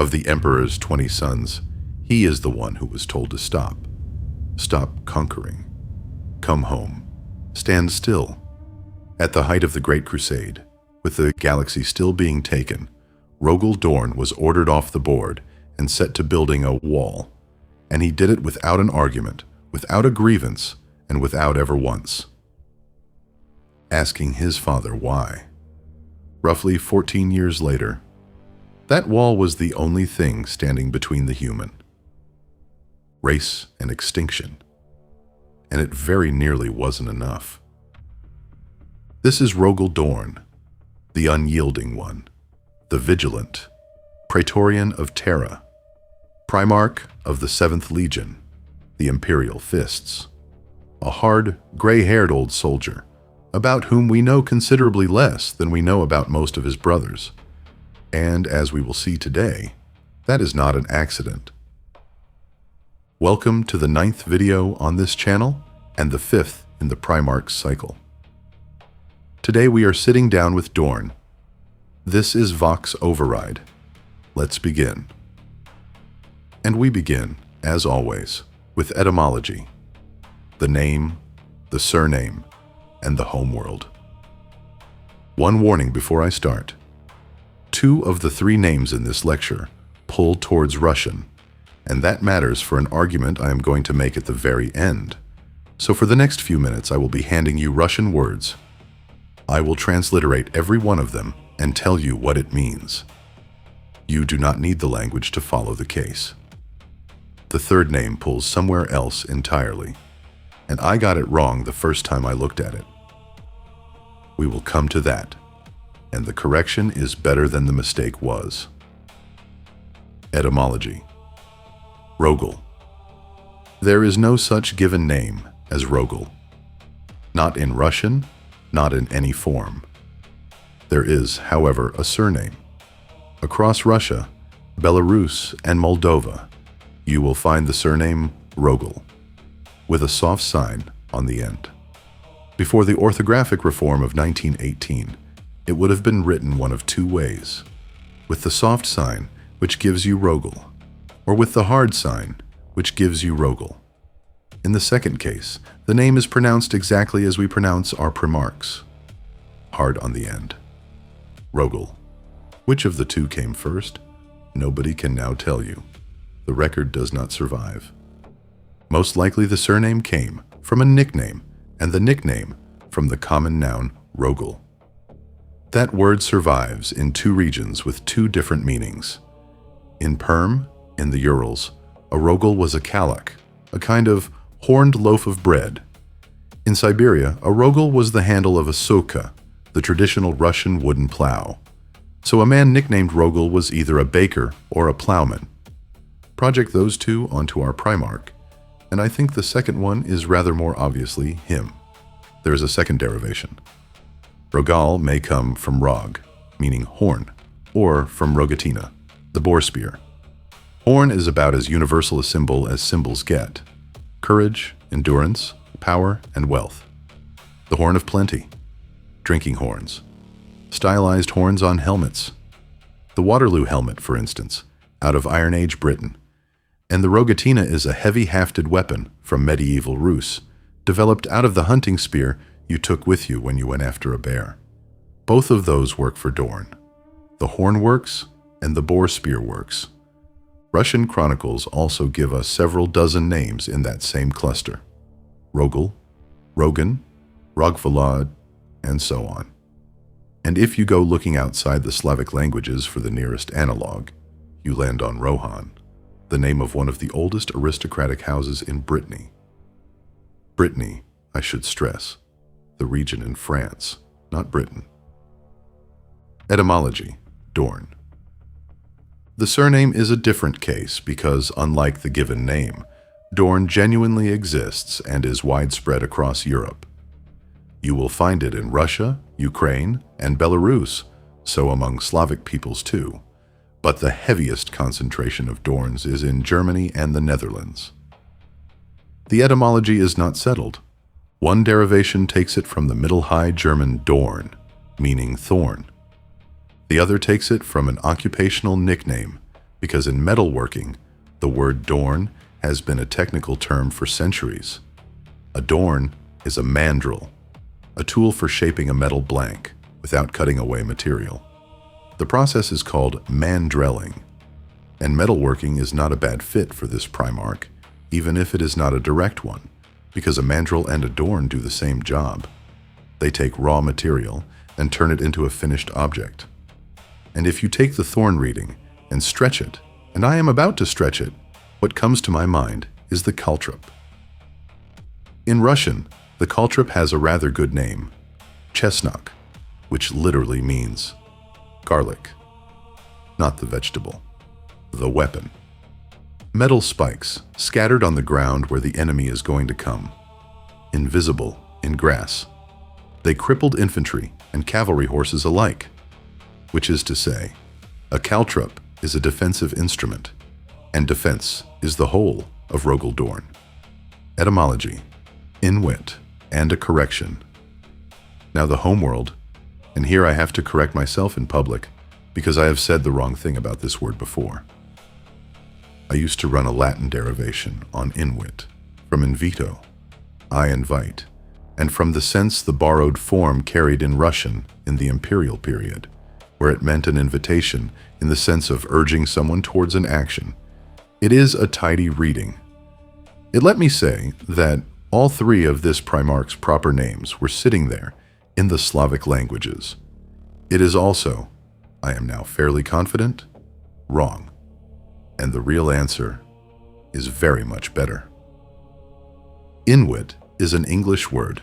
Of the Emperor's 20 sons, he is the one who was told to stop. Stop conquering. Come home. Stand still. At the height of the Great Crusade, with the galaxy still being taken, Rogal Dorn was ordered off the board and set to building a wall. And he did it without an argument, without a grievance, and without ever once asking his father why. Roughly 14 years later, that wall was the only thing standing between the human race and extinction, and it very nearly wasn't enough. This is Rogal Dorn, the unyielding one, the vigilant, Praetorian of Terra, primarch of the 7th Legion, the Imperial Fists, a hard, gray-haired old soldier, about whom we know considerably less than we know about most of his brothers. And as we will see today, that is not an accident. Welcome to the 9th video on this channel and the 5th in the Primarch cycle. Today we are sitting down with Dorn. This is VOX-OVERRIDE. Let's begin. And we begin, as always, with etymology, the name, the surname, and the homeworld. One warning before I start. 2 of the 3 names in this lecture pull towards Russian, and that matters for an argument I am going to make at the very end. So for the next few minutes I will be handing you Russian words. I will transliterate every one of them and tell you what it means. You do not need the language to follow the case. The 3rd name pulls somewhere else entirely, and I got it wrong the first time I looked at it. We will come to that, and the correction is better than the mistake was. Etymology. Rogal. There is no such given name as Rogal. Not in Russian, not in any form. There is, however, a surname. Across Russia, Belarus, and Moldova, you will find the surname Rogal, with a soft sign on the end. Before the orthographic reform of 1918, it would have been written one of 2 ways, with the soft sign, which gives you Rogal, or with the hard sign, which gives you Rogal. In the second case, the name is pronounced exactly as we pronounce our primarchs, hard on the end. Rogal. Which of the 2 came first? Nobody can now tell you. The record does not survive. Most likely the surname came from a nickname, and the nickname from the common noun Rogal. That word survives in 2 regions with 2 different meanings. In Perm, in the Urals, a Rogal was a kalak, a kind of horned loaf of bread. In Siberia, a Rogal was the handle of a soka, the traditional Russian wooden plow. So a man nicknamed Rogal was either a baker or a plowman. Project those 2 onto our primarch, and I think the second one is rather more obviously him. There is a second derivation. Rogal may come from rog, meaning horn, or from rogatina, the boar spear. Horn is about as universal a symbol as symbols get. Courage, endurance, power, and wealth. The horn of plenty. Drinking horns. Stylized horns on helmets. The Waterloo helmet, for instance, out of Iron Age Britain. And the rogatina is a heavy-hafted weapon from medieval Rus, developed out of the hunting spear you took with you when you went after a bear. Both of those work for Dorn. The horn works, and the boar spear works. Russian chronicles also give us several dozen names in that same cluster. Rogal, Rogan, Rogvolod, and so on. And if you go looking outside the Slavic languages for the nearest analog, you land on Rohan, the name of one of the oldest aristocratic houses in Brittany. Brittany, I should stress, the region in France, not Britain. Etymology, Dorn. The surname is a different case because, unlike the given name, Dorn genuinely exists and is widespread across Europe. You will find it in Russia, Ukraine, and Belarus, so among Slavic peoples too. But the heaviest concentration of Dorns is in Germany and the Netherlands. The etymology is not settled. One derivation takes it from the Middle High German Dorn, meaning thorn. The other takes it from an occupational nickname because in metalworking, the word dorn has been a technical term for centuries. A dorn is a mandrel, a tool for shaping a metal blank without cutting away material. The process is called mandrelling, and metalworking is not a bad fit for this primarch, even if it is not a direct one, because a mandrel and a dorn do the same job. They take raw material and turn it into a finished object. And if you take the thorn reading and stretch it, and I am about to stretch it, what comes to my mind is the caltrop. In Russian, the caltrop has a rather good name, chesnak, which literally means garlic, not the vegetable, the weapon. Metal spikes scattered on the ground where the enemy is going to come, invisible in grass. They crippled infantry and cavalry horses alike, which is to say, a caltrop is a defensive instrument, and defense is the whole of Rogal Dorn. Etymology, Inwit, and a correction. Now the homeworld, and here I have to correct myself in public because I have said the wrong thing about this word before. I used to run a Latin derivation on Inwit, from invito, I invite, and from the sense the borrowed form carried in Russian in the Imperial period, where it meant an invitation in the sense of urging someone towards an action. It is a tidy reading. It let me say that all three of this primarch's proper names were sitting there in the Slavic languages. It is also, I am now fairly confident, wrong. And the real answer is very much better. Inwit is an English word,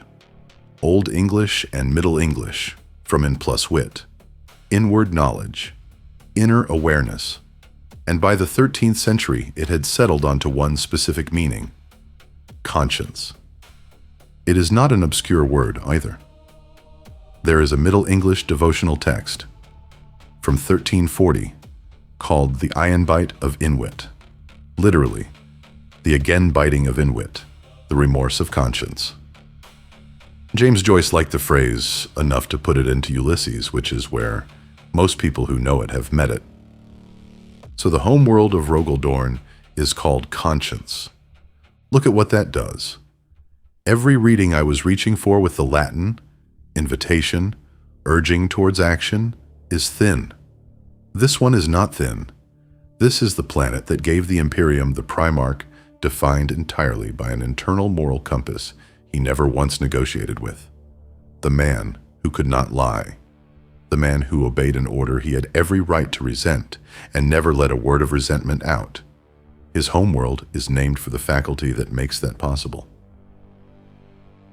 Old English and Middle English, from in plus wit, inward knowledge, inner awareness, and by the 13th century it had settled onto one specific meaning, conscience. It is not an obscure word either. There is a Middle English devotional text from 1340 called the Ayenbite of Inwyt, literally, the again biting of Inwyt, the remorse of conscience. James Joyce liked the phrase enough to put it into Ulysses, which is where most people who know it have met it. So the homeworld of Rogal Dorn is called conscience. Look at what that does. Every reading I was reaching for with the Latin, invitation, urging towards action, is thin. This one is not thin. This is the planet that gave the Imperium the primarch defined entirely by an internal moral compass he never once negotiated with. The man who could not lie. The man who obeyed an order he had every right to resent and never let a word of resentment out. His homeworld is named for the faculty that makes that possible.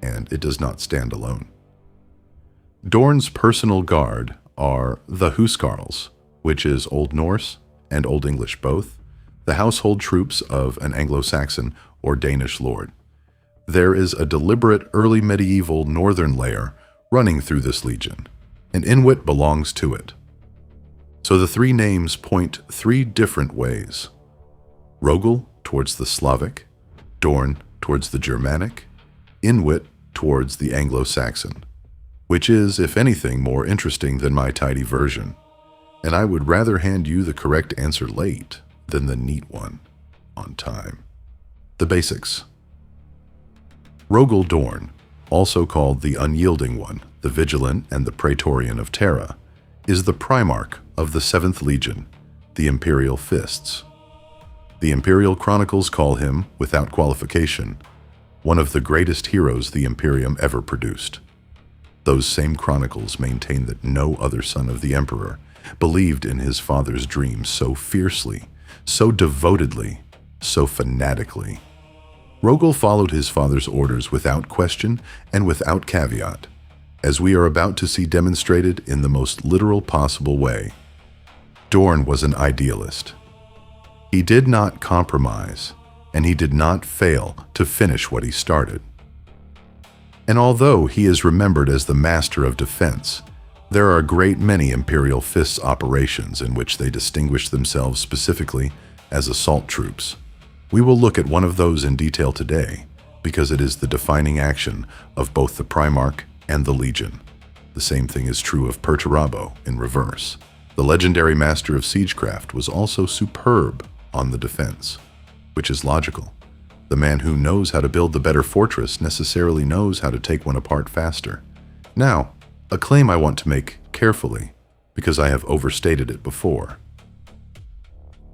And it does not stand alone. Dorn's personal guard are the Huskarls, which is Old Norse and Old English both, the household troops of an Anglo-Saxon or Danish lord. There is a deliberate early medieval northern layer running through this legion, and Inwit belongs to it. So the three names point three different ways. Rogal towards the Slavic, Dorn towards the Germanic, Inwit towards the Anglo-Saxon, which is, if anything, more interesting than my tidy version. And I would rather hand you the correct answer late than the neat one on time. The basics. Rogal Dorn, also called the Unyielding One, the Vigilant, and the Praetorian of Terra, is the primarch of the 7th Legion, the Imperial Fists. The Imperial Chronicles call him, without qualification, one of the greatest heroes the Imperium ever produced. Those same chronicles maintain that no other son of the Emperor believed in his father's dreams so fiercely, so devotedly, so fanatically. Rogal followed his father's orders without question and without caveat, as we are about to see demonstrated in the most literal possible way. Dorn was an idealist. He did not compromise, and he did not fail to finish what he started. And although he is remembered as the master of defense, there are a great many Imperial Fists operations in which they distinguish themselves specifically as assault troops. We will look at one of those in detail today, because it is the defining action of both the Primarch and the Legion. The same thing is true of Perturabo in reverse, The legendary master of siegecraft was also superb on the defense, which is logical. The man who knows how to build the better fortress necessarily knows how to take one apart faster. Now, a claim I want to make carefully, because I have overstated it before.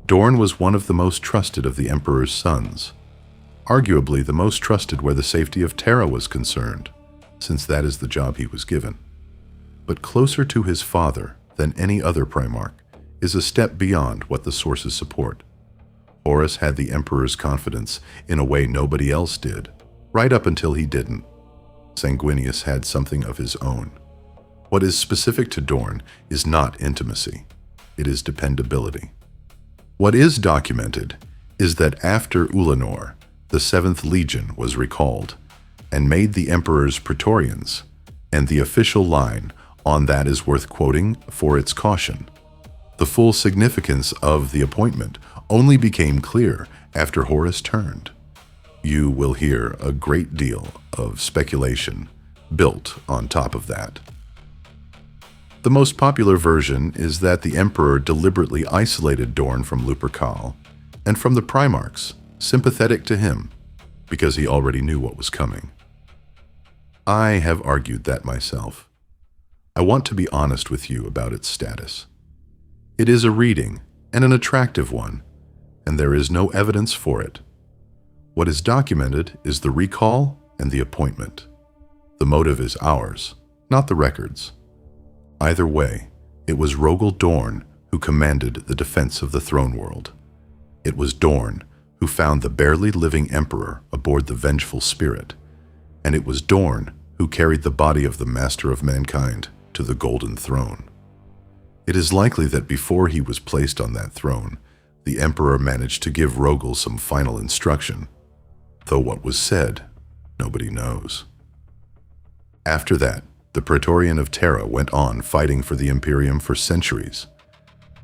Dorn was one of the most trusted of the Emperor's sons, arguably the most trusted where the safety of Terra was concerned, since that is the job he was given. But closer to his father than any other primarch is a step beyond what the sources support. Horus had the Emperor's confidence in a way nobody else did, right up until he didn't. Sanguinius had something of his own. What is specific to Dorn is not intimacy, it is dependability. What is documented is that after Ullanor, the 7th Legion was recalled and made the Emperor's Praetorians, and the official line on that is worth quoting for its caution. The full significance of the appointment only became clear after Horus turned. You will hear a great deal of speculation built on top of that. The most popular version is that the Emperor deliberately isolated Dorn from Lupercal and from the Primarchs, sympathetic to him, because he already knew what was coming. I have argued that myself. I want to be honest with you about its status. It is a reading, and an attractive one, and there is no evidence for it. What is documented is the recall and the appointment. The motive is ours, not the records. Either way, it was Rogal Dorn who commanded the defense of the throne world. It was Dorn who found the barely living emperor aboard the vengeful spirit, and it was Dorn who carried the body of the master of mankind to the golden throne. It is likely that before he was placed on that throne, the emperor managed to give Rogal some final instruction, though what was said, nobody knows. After that, the Praetorian of Terra went on fighting for the Imperium for centuries.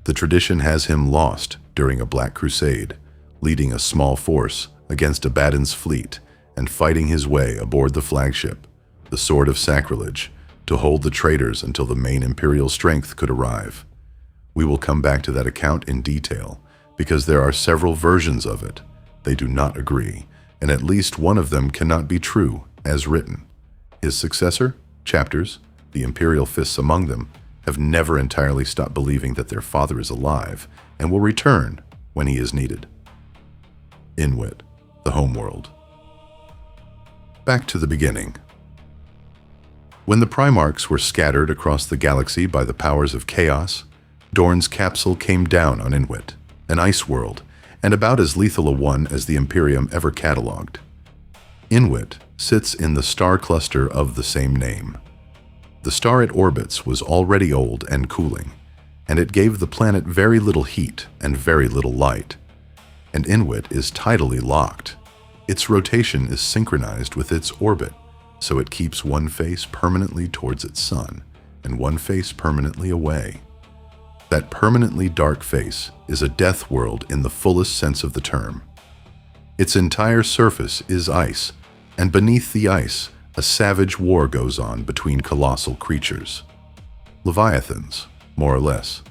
The tradition has him lost during a Black Crusade, leading a small force against Abaddon's fleet and fighting his way aboard the flagship, the Sword of Sacrilege, to hold the traitors until the main Imperial strength could arrive. We will come back to that account in detail, because there are several versions of it. They do not agree, and at least one of them cannot be true, as written. His successor, chapters, the Imperial fists among them, have never entirely stopped believing that their father is alive and will return when he is needed. Inwit, the homeworld. Back to the beginning. When the Primarchs were scattered across the galaxy by the powers of chaos, Dorn's capsule came down on Inwit, an ice world, and about as lethal a one as the Imperium ever catalogued. Inwit sits in the star cluster of the same name. The star it orbits was already old and cooling, and it gave the planet very little heat and very little light. And Inwit is tidally locked. Its rotation is synchronized with its orbit, so it keeps one face permanently towards its sun and one face permanently away. That permanently dark face is a death world in the fullest sense of the term. Its entire surface is ice, and beneath the ice, a savage war goes on between colossal creatures. Leviathans, more or less.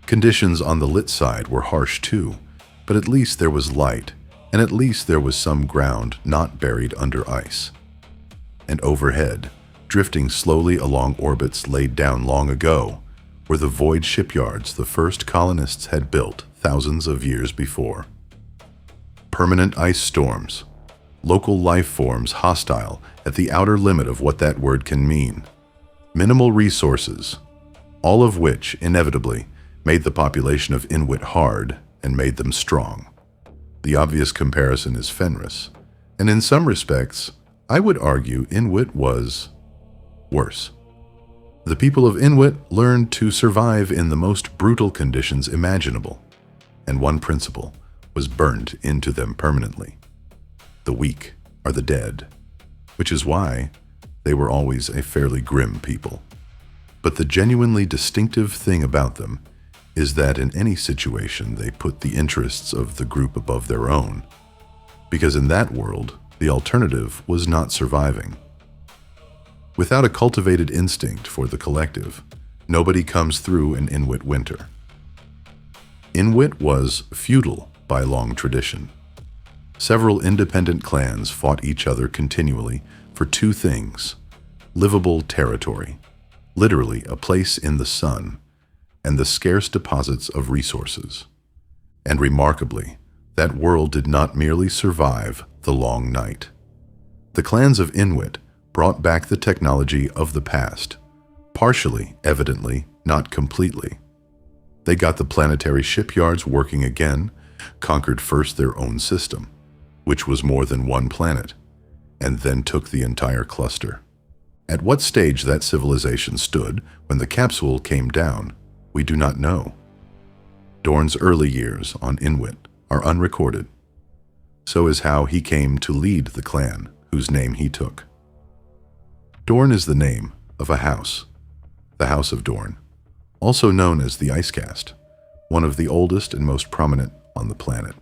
Conditions on the lit side were harsh too, but at least there was light, and at least there was some ground not buried under ice. And overhead, drifting slowly along orbits laid down long ago, were the void shipyards the first colonists had built thousands of years before. Permanent ice storms, local life forms hostile at the outer limit of what that word can mean. Minimal resources, all of which, inevitably, made the population of Inwit hard and made them strong. The obvious comparison is Fenris, and in some respects, I would argue Inwit was worse. The people of Inwit learned to survive in the most brutal conditions imaginable, and one principle was burned into them permanently. The weak are the dead, which is why they were always a fairly grim people. But the genuinely distinctive thing about them is that in any situation they put the interests of the group above their own, because in that world, the alternative was not surviving. Without a cultivated instinct for the collective, Nobody comes through an Inwit winter. Inwit was feudal by long tradition. Several independent clans fought each other continually for two things: livable territory, literally a place in the sun, and the scarce deposits of resources. And remarkably, that world did not merely survive the long night. The clans of Inwit brought back the technology of the past, partially, evidently, not completely. They got the planetary shipyards working again, conquered first their own system, which was more than one planet, and then took the entire cluster. At what stage that civilization stood when the capsule came down, we do not know. Dorn's early years on Inwit are unrecorded. So is how he came to lead the clan whose name he took. Dorn is the name of a house, the House of Dorn, also known as the Icecast, one of the oldest and most prominent on the planet.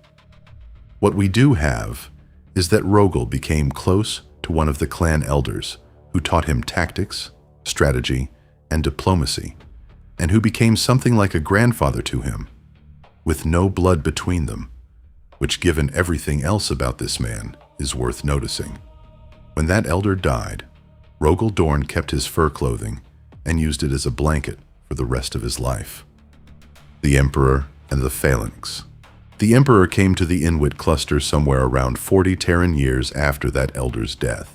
What we do have is that Rogal became close to one of the clan elders who taught him tactics, strategy, and diplomacy, and who became something like a grandfather to him, with no blood between them, which, given everything else about this man, is worth noticing. When that elder died, Rogal Dorn kept his fur clothing and used it as a blanket for the rest of his life. The Emperor and the Phalanx. The Emperor came to the Inwit cluster somewhere around 40 Terran years after that elder's death.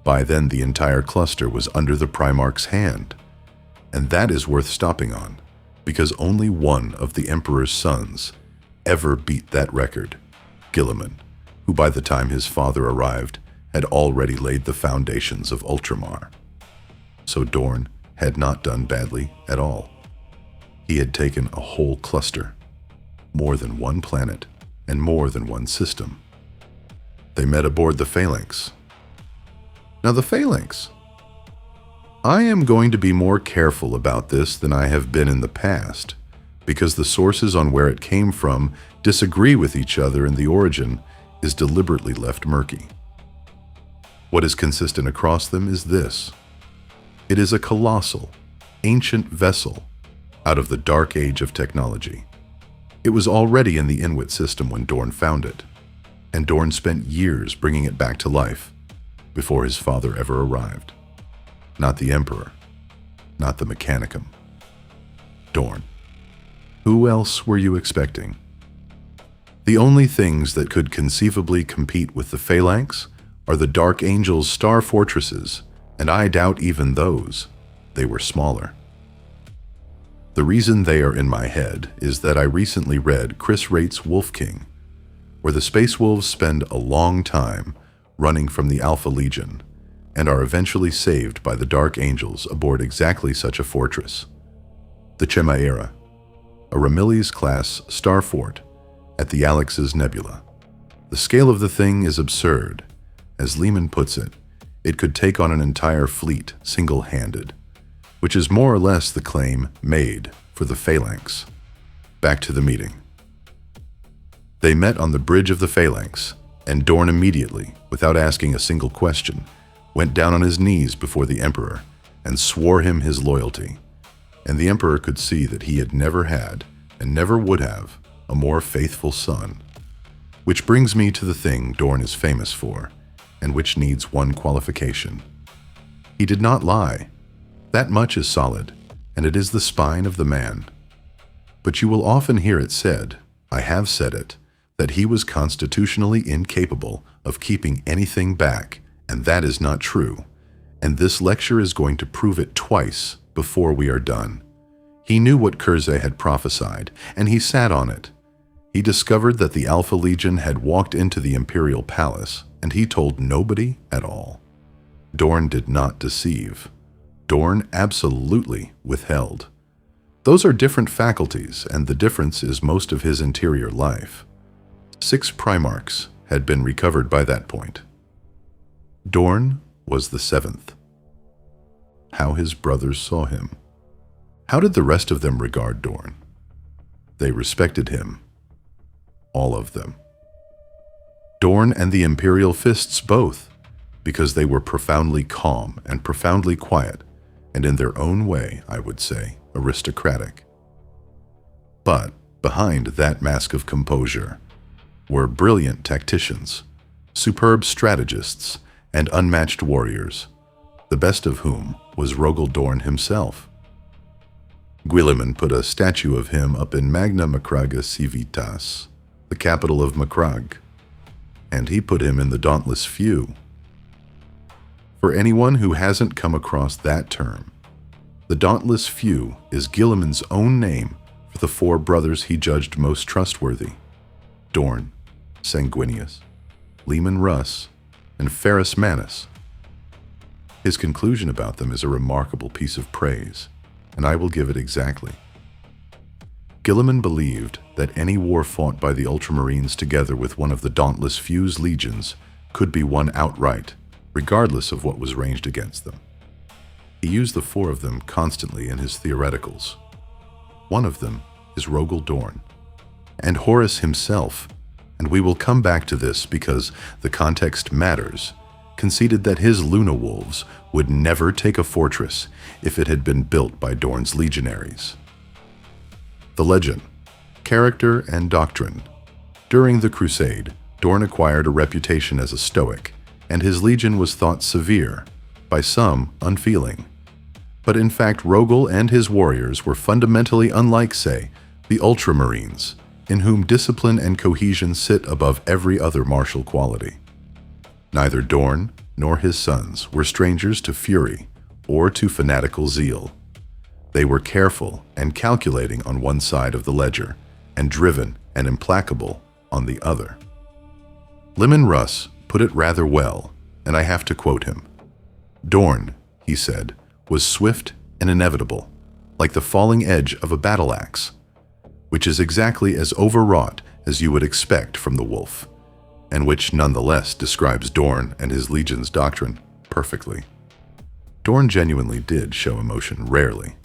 By then, the entire cluster was under the primarch's hand, and that is worth stopping on, because only one of the Emperor's sons ever beat that record, Guilliman, who by the time his father arrived had already laid the foundations of Ultramar. So Dorn had not done badly at all. He had taken a whole cluster, more than one planet, and more than one system. They met aboard the Phalanx. Now the Phalanx. I am going to be more careful about this than I have been in the past, because the sources on where it came from disagree with each other and the origin is deliberately left murky. What is consistent across them is this. It is a colossal, ancient vessel out of the dark age of technology. It was already in the Inwit system when Dorn found it, and Dorn spent years bringing it back to life before his father ever arrived. Not the Emperor, not the Mechanicum. Dorn. Who else were you expecting? The only things that could conceivably compete with the Phalanx are the Dark Angel's star fortresses, and I doubt even those. They were smaller. The reason they are in my head is that I recently read Chris Wright's Wolf King, where the Space Wolves spend a long time running from the Alpha Legion and are eventually saved by the Dark Angels aboard exactly such a fortress, the Chimera, a Ramillies-class star fort at the Alex's Nebula. The scale of the thing is absurd. As Lehman puts it, it could take on an entire fleet single-handed, which is more or less the claim made for the Phalanx. Back to the meeting. They met on the bridge of the Phalanx, and Dorn immediately, without asking a single question, went down on his knees before the Emperor and swore him his loyalty. And the Emperor could see that he had never had, and never would have, a more faithful son. Which brings me to the thing Dorn is famous for, and which needs one qualification. He did not lie. That much is solid, and it is the spine of the man. But you will often hear it said, I have said it, that he was constitutionally incapable of keeping anything back, and that is not true. And this lecture is going to prove it twice before we are done. He knew what Curzay had prophesied, and he sat on it. He discovered that the Alpha Legion had walked into the Imperial Palace, and he told nobody at all. Dorn did not deceive. Dorn absolutely withheld. Those are different faculties, and the difference is most of his interior life. 6 primarchs had been recovered by that point. Dorn was the 7th. How his brothers saw him. How did the rest of them regard Dorn? They respected him. All of them. Dorn and the Imperial Fists both, because they were profoundly calm and profoundly quiet, and in their own way, I would say, aristocratic. But behind that mask of composure were brilliant tacticians, superb strategists, and unmatched warriors, the best of whom was Rogal Dorn himself. Guilliman put a statue of him up in Magna Macraga Civitas, the capital of Macrag, and he put him in the Dauntless Few. For anyone who hasn't come across that term, the Dauntless Few is Guilliman's own name for the four brothers he judged most trustworthy: Dorn, Sanguinius, Leman Russ, and Ferrus Manus. His conclusion about them is a remarkable piece of praise, and I will give it exactly. Guilliman believed that any war fought by the Ultramarines together with one of the Dauntless Few's legions could be won outright, regardless of what was ranged against them. He used the four of them constantly in his theoreticals. One of them is Rogal Dorn, and Horus himself, and we will come back to this because the context matters, conceded that his Luna Wolves would never take a fortress if it had been built by Dorn's legionaries. The legend, character, and doctrine. During the Crusade, Dorn acquired a reputation as a Stoic, and his legion was thought severe, by some unfeeling. But in fact, Rogal and his warriors were fundamentally unlike, say, the Ultramarines, in whom discipline and cohesion sit above every other martial quality. Neither Dorn nor his sons were strangers to fury or to fanatical zeal. They were careful and calculating on one side of the ledger, and driven and implacable on the other. Leman Russ put it rather well, and I have to quote him. Dorn, he said, was swift and inevitable, like the falling edge of a battle axe, which is exactly as overwrought as you would expect from the wolf, and which nonetheless describes Dorn and his legion's doctrine perfectly. Dorn genuinely did show emotion rarely.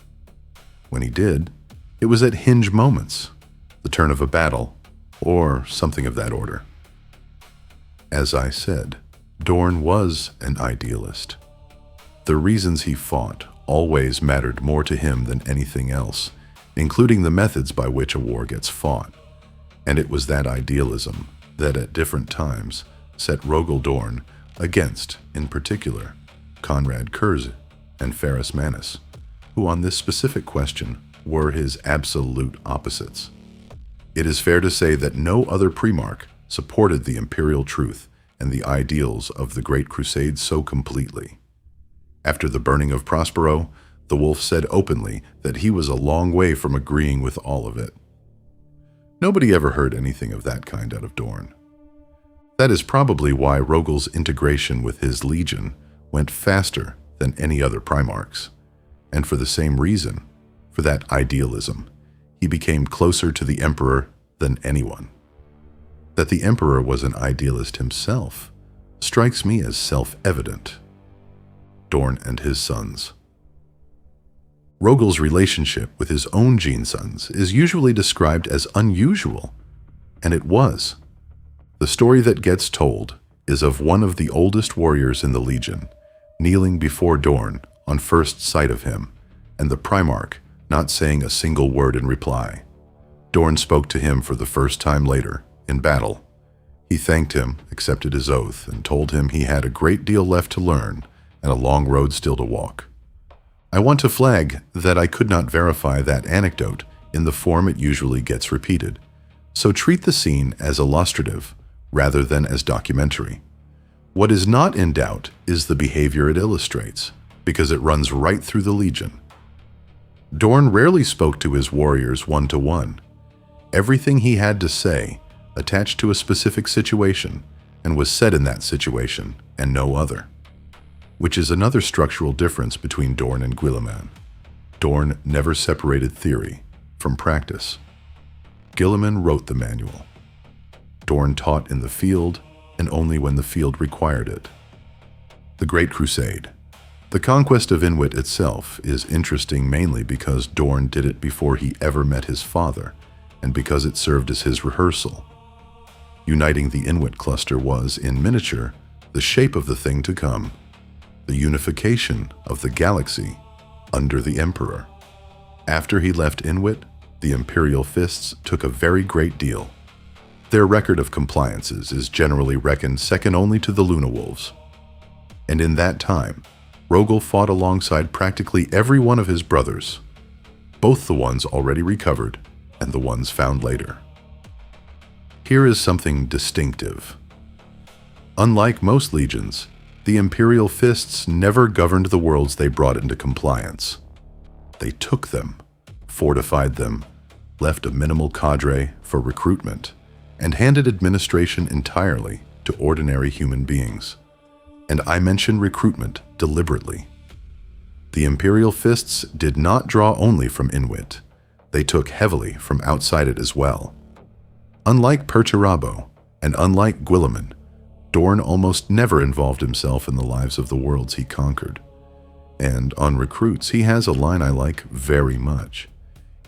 When he did, it was at hinge moments, the turn of a battle, or something of that order. As I said, Dorn was an idealist. The reasons he fought always mattered more to him than anything else, including the methods by which a war gets fought. And it was that idealism that at different times set Rogal Dorn against, in particular, Conrad Kurz and Ferrus Manus, who on this specific question were his absolute opposites. It is fair to say that no other primarch supported the imperial truth and the ideals of the Great Crusade so completely. After the burning of Prospero, the wolf said openly that he was a long way from agreeing with all of it. Nobody ever heard anything of that kind out of Dorn. That is probably why Rogal's integration with his legion went faster than any other primarch's, and for the same reason, for that idealism, he became closer to the emperor than anyone. That the emperor was an idealist himself strikes me as self-evident. Dorn and his sons. Rogal's relationship with his own gene sons is usually described as unusual, and it was. The story that gets told is of one of the oldest warriors in the Legion, kneeling before Dorn on first sight of him, and the primarch not saying a single word in reply. Dorn spoke to him for the first time later, in battle. He thanked him, accepted his oath, and told him he had a great deal left to learn and a long road still to walk. I want to flag that I could not verify that anecdote in the form it usually gets repeated, so treat the scene as illustrative rather than as documentary. What is not in doubt is the behavior it illustrates, because it runs right through the Legion. Dorn rarely spoke to his warriors one-to-one. Everything he had to say attached to a specific situation and was said in that situation and no other, which is another structural difference between Dorn and Guilliman. Dorn never separated theory from practice. Guilliman wrote the manual. Dorn taught in the field and only when the field required it. The Great Crusade. The conquest of Inwit itself is interesting mainly because Dorn did it before he ever met his father, and because it served as his rehearsal. Uniting the Inwit cluster was, in miniature, the shape of the thing to come, the unification of the galaxy under the Emperor. After he left Inwit, the Imperial Fists took a very great deal. Their record of compliances is generally reckoned second only to the Luna Wolves. And in that time, Rogal fought alongside practically every one of his brothers, both the ones already recovered and the ones found later. Here is something distinctive. Unlike most legions, the Imperial Fists never governed the worlds they brought into compliance. They took them, fortified them, left a minimal cadre for recruitment, and handed administration entirely to ordinary human beings. And I mention recruitment deliberately. The Imperial Fists did not draw only from Inwit. They took heavily from outside it as well. Unlike Perturabo, and unlike Guilliman, Dorn almost never involved himself in the lives of the worlds he conquered. And on recruits, he has a line I like very much.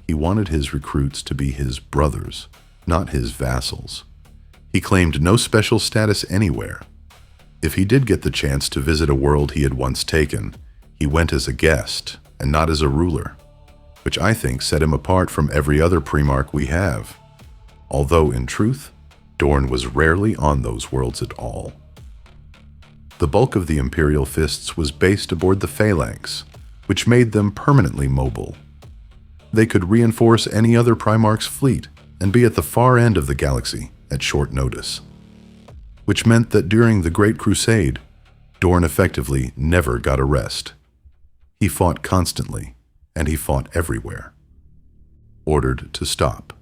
He wanted his recruits to be his brothers, not his vassals. He claimed no special status anywhere. If he did get the chance to visit a world he had once taken, he went as a guest and not as a ruler, which I think set him apart from every other primarch we have. Although in truth, Dorn was rarely on those worlds at all. The bulk of the Imperial Fists was based aboard the Phalanx, which made them permanently mobile. They could reinforce any other Primarch's fleet and be at the far end of the galaxy at short notice, which meant that during the Great Crusade, Dorn effectively never got a rest. He fought constantly, and he fought everywhere. Ordered to stop.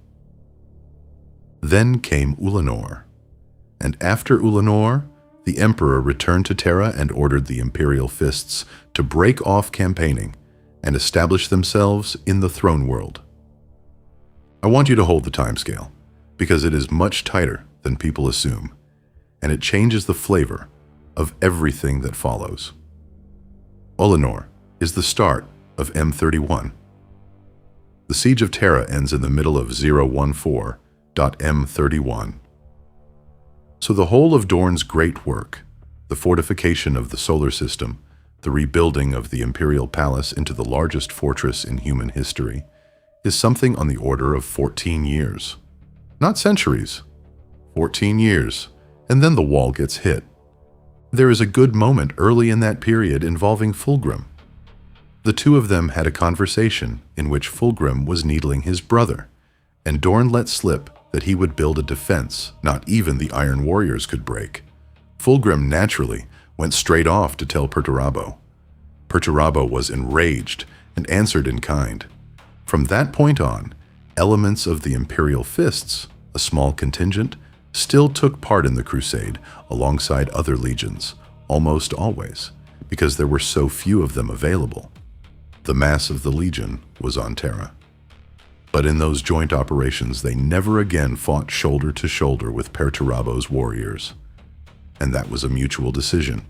Then came Ullanor, and after Ullanor, the Emperor returned to Terra and ordered the Imperial Fists to break off campaigning and establish themselves in the throne world. I want you to hold the timescale, because it is much tighter than people assume, and it changes the flavor of everything that follows. Ullanor is the start of M31. The Siege of Terra ends in the middle of 014.M31. So the whole of Dorn's great work, the fortification of the solar system, the rebuilding of the Imperial Palace into the largest fortress in human history, is something on the order of 14 years. Not centuries. 14 years, and then the wall gets hit. There is a good moment early in that period involving Fulgrim. The two of them had a conversation in which Fulgrim was needling his brother, and Dorn let slip that he would build a defense not even the Iron Warriors could break. Fulgrim naturally went straight off to tell Perturabo. Perturabo was enraged and answered in kind. From that point on, elements of the Imperial Fists, a small contingent, still took part in the crusade alongside other legions, almost always, because there were so few of them available. The mass of the legion was on Terra. But in those joint operations, they never again fought shoulder to shoulder with Perturabo's warriors. And that was a mutual decision.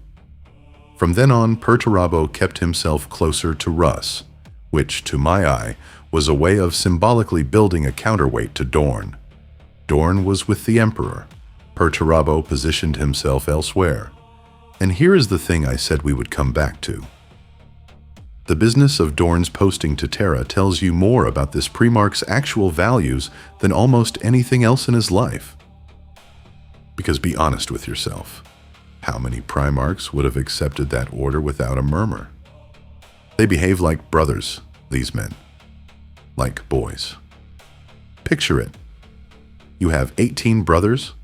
From then on, Perturabo kept himself closer to Russ, which, to my eye, was a way of symbolically building a counterweight to Dorn. Dorn was with the Emperor. Perturabo positioned himself elsewhere. And here is the thing I said we would come back to. The business of Dorn's posting to Terra tells you more about this Primarch's actual values than almost anything else in his life. Because be honest with yourself, how many Primarchs would have accepted that order without a murmur? They behave like brothers, these men. Like boys. Picture it. You have 18 brothers,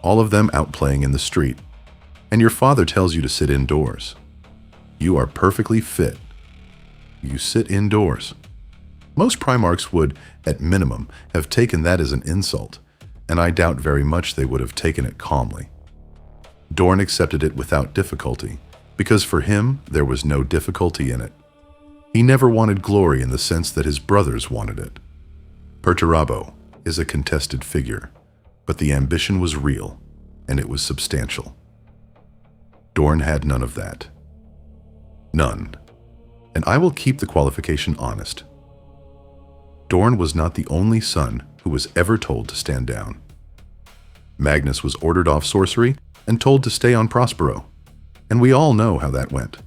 all of them out playing in the street, and your father tells you to sit indoors. You are perfectly fit. You sit indoors. Most Primarchs would, at minimum, have taken that as an insult, and I doubt very much they would have taken it calmly. Dorn accepted it without difficulty, because for him there was no difficulty in it. He never wanted glory in the sense that his brothers wanted it. Perturabo is a contested figure, but the ambition was real, and it was substantial. Dorn had none of that. None. And I will keep the qualification honest. Dorn was not the only son who was ever told to stand down. Magnus was ordered off sorcery and told to stay on Prospero, and we all know how that went.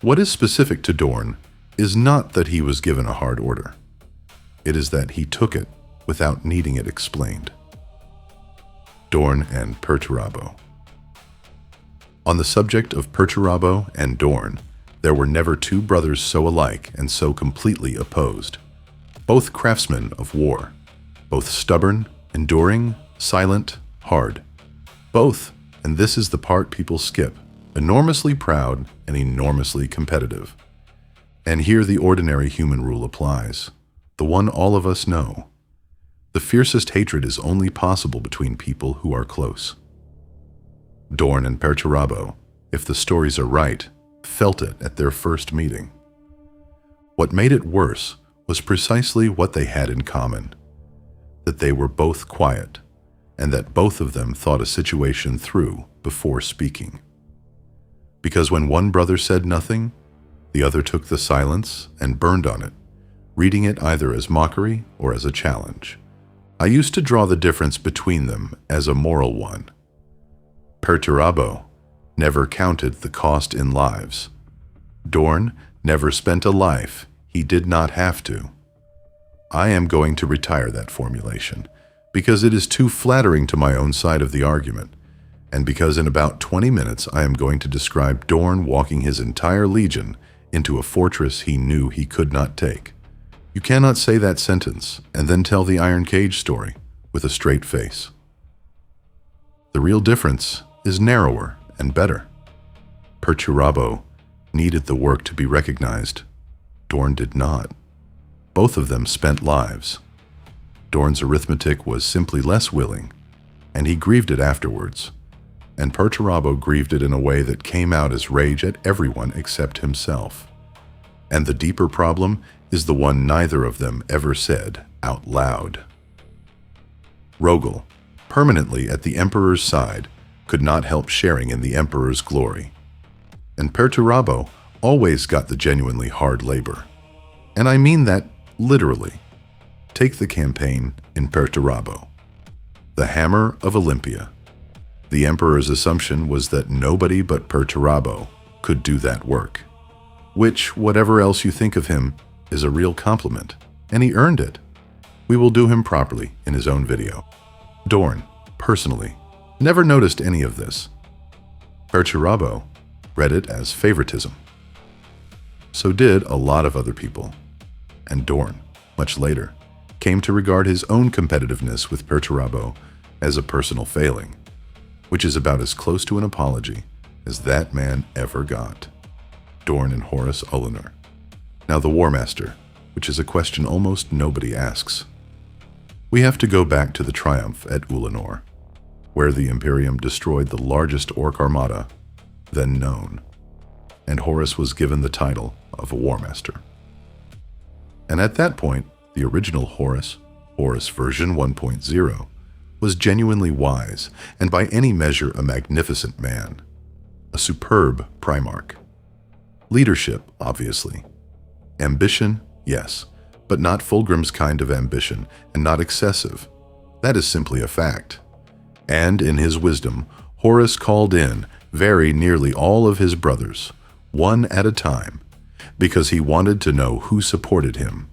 What is specific to Dorn is not that he was given a hard order. It is that he took it without needing it explained. Dorn and Perturabo. On the subject of Perturabo and Dorn, there were never two brothers so alike and so completely opposed. Both craftsmen of war. Both stubborn, enduring, silent, hard. Both, and this is the part people skip, enormously proud and enormously competitive. And here the ordinary human rule applies, the one all of us know. The fiercest hatred is only possible between people who are close. Dorn and Perturabo, if the stories are right, felt it at their first meeting. What made it worse was precisely what they had in common, that they were both quiet, and that both of them thought a situation through before speaking. Because when one brother said nothing, the other took the silence and burned on it, reading it either as mockery or as a challenge. I used to draw the difference between them as a moral one. Perturabo never counted the cost in lives. Dorn never spent a life he did not have to. I am going to retire that formulation, because it is too flattering to my own side of the argument, and because in about 20 minutes I am going to describe Dorn walking his entire legion into a fortress he knew he could not take. You cannot say that sentence and then tell the Iron Cage story with a straight face. The real difference is narrower and better. Perturabo needed the work to be recognized. Dorn did not. Both of them spent lives. Dorn's arithmetic was simply less willing, and he grieved it afterwards, and Perturabo grieved it in a way that came out as rage at everyone except himself. And the deeper problem is the one neither of them ever said out loud. Rogal, permanently at the Emperor's side, could not help sharing in the Emperor's glory. And Perturabo always got the genuinely hard labor. And I mean that literally. Take the campaign in Perturabo. The Hammer of Olympia. The Emperor's assumption was that nobody but Perturabo could do that work, which, whatever else you think of him, is a real compliment, and he earned it. We will do him properly in his own video. Dorn, personally, never noticed any of this. Perturabo read it as favoritism. So did a lot of other people. And Dorn, much later, came to regard his own competitiveness with Perturabo as a personal failing, which is about as close to an apology as that man ever got. Dorn and Horus Ullanor. Now the War Master, which is a question almost nobody asks. We have to go back to the triumph at Ullanor, where the Imperium destroyed the largest orc armada then known, and Horus was given the title of a War Master. And at that point, the original Horus version 1.0, was genuinely wise and by any measure a magnificent man, a superb primarch. Leadership, obviously. Ambition, yes, but not Fulgrim's kind of ambition, and not excessive. That is simply a fact. And in his wisdom, Horus called in very nearly all of his brothers, one at a time, because he wanted to know who supported him,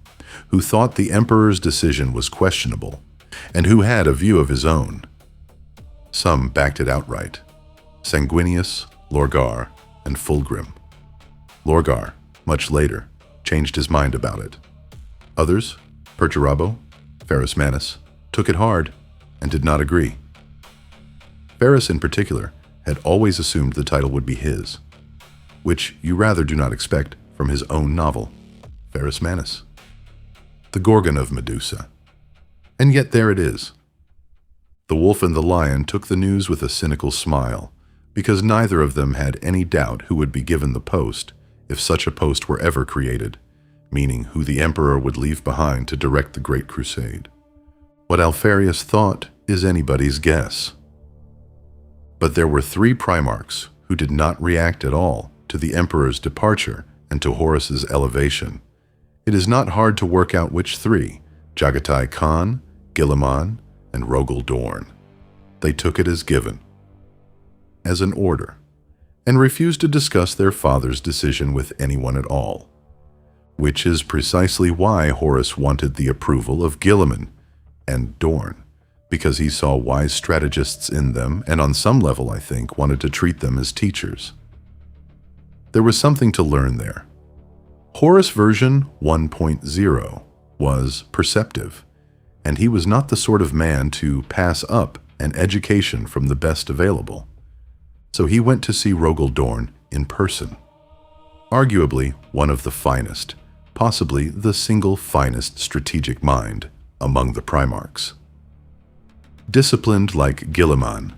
who thought the Emperor's decision was questionable, and who had a view of his own. Some backed it outright. Sanguinius, Lorgar, and Fulgrim. Lorgar, much later, changed his mind about it. Others, Perturabo, Pharismanus, took it hard and did not agree. Pharis, in particular, had always assumed the title would be his, which you rather do not expect from his own novel, Pharismanus, the Gorgon of Medusa. And yet there it is. The wolf and the lion took the news with a cynical smile, because neither of them had any doubt who would be given the post if such a post were ever created, meaning who the Emperor would leave behind to direct the Great Crusade. What Alpharius thought is anybody's guess. But there were 3 primarchs who did not react at all to the Emperor's departure and to Horus's elevation. It is not hard to work out which 3, Jagatai Khan, Guilliman, and Rogal Dorn. They took it as given, as an order, and refused to discuss their father's decision with anyone at all. which is precisely why Horus wanted the approval of Guilliman and Dorn, because he saw wise strategists in them and on some level, I think, wanted to treat them as teachers. There was something to learn there. Horus version 1.0 was perceptive, and he was not the sort of man to pass up an education from the best available. So he went to see Rogal Dorn in person. Arguably one of the finest, possibly the single finest strategic mind among the primarchs. Disciplined like Guilliman,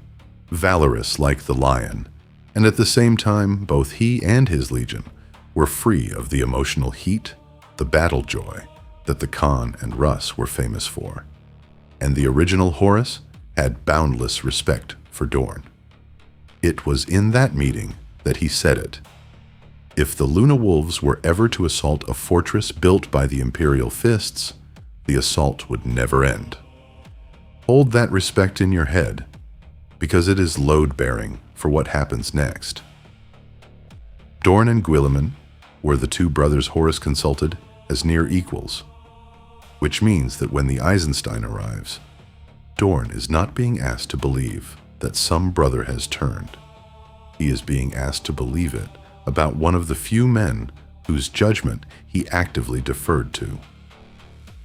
valorous like the lion, and at the same time both he and his legion were free of the emotional heat, the battle joy that the Khan and Russ were famous for. And the original Horus had boundless respect for Dorn. It was in that meeting that he said it. If the Luna Wolves were ever to assault a fortress built by the Imperial fists, the assault would never end. Hold that respect in your head, because it is load-bearing for what happens next. Dorn and Guilliman were the two brothers Horus consulted as near equals, which means that when the Eisenstein arrives, Dorn is not being asked to believe that some brother has turned. He is being asked to believe it about one of the few men whose judgment he actively deferred to.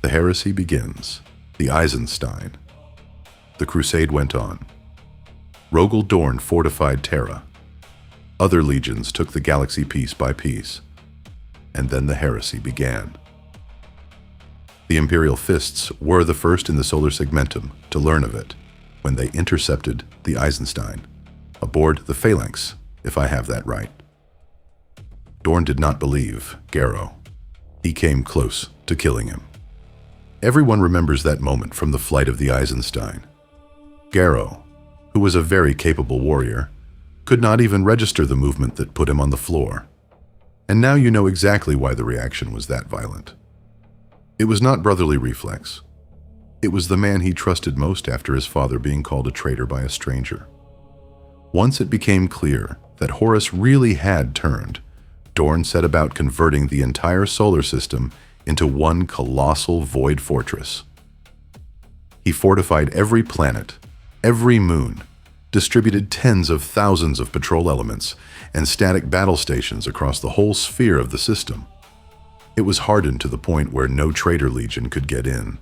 The heresy begins, the Eisenstein. The crusade went on. Rogal Dorn fortified Terra. Other legions took the galaxy piece by piece. And then the heresy began. The Imperial fists were the first in the solar segmentum to learn of it when they intercepted the Eisenstein, aboard the Phalanx, if I have that right. Dorn did not believe Garrow. He came close to killing him. Everyone remembers that moment from the flight of the Eisenstein. Garrow, who was a very capable warrior, could not even register the movement that put him on the floor. And now you know exactly why the reaction was that violent. It was not brotherly reflex. It was the man he trusted most after his father being called a traitor by a stranger. Once it became clear that Horus really had turned, Dorn set about converting the entire solar system into one colossal void fortress. He fortified every planet, every moon, distributed tens of thousands of patrol elements and static battle stations across the whole sphere of the system. It was hardened to the point where no traitor legion could get in.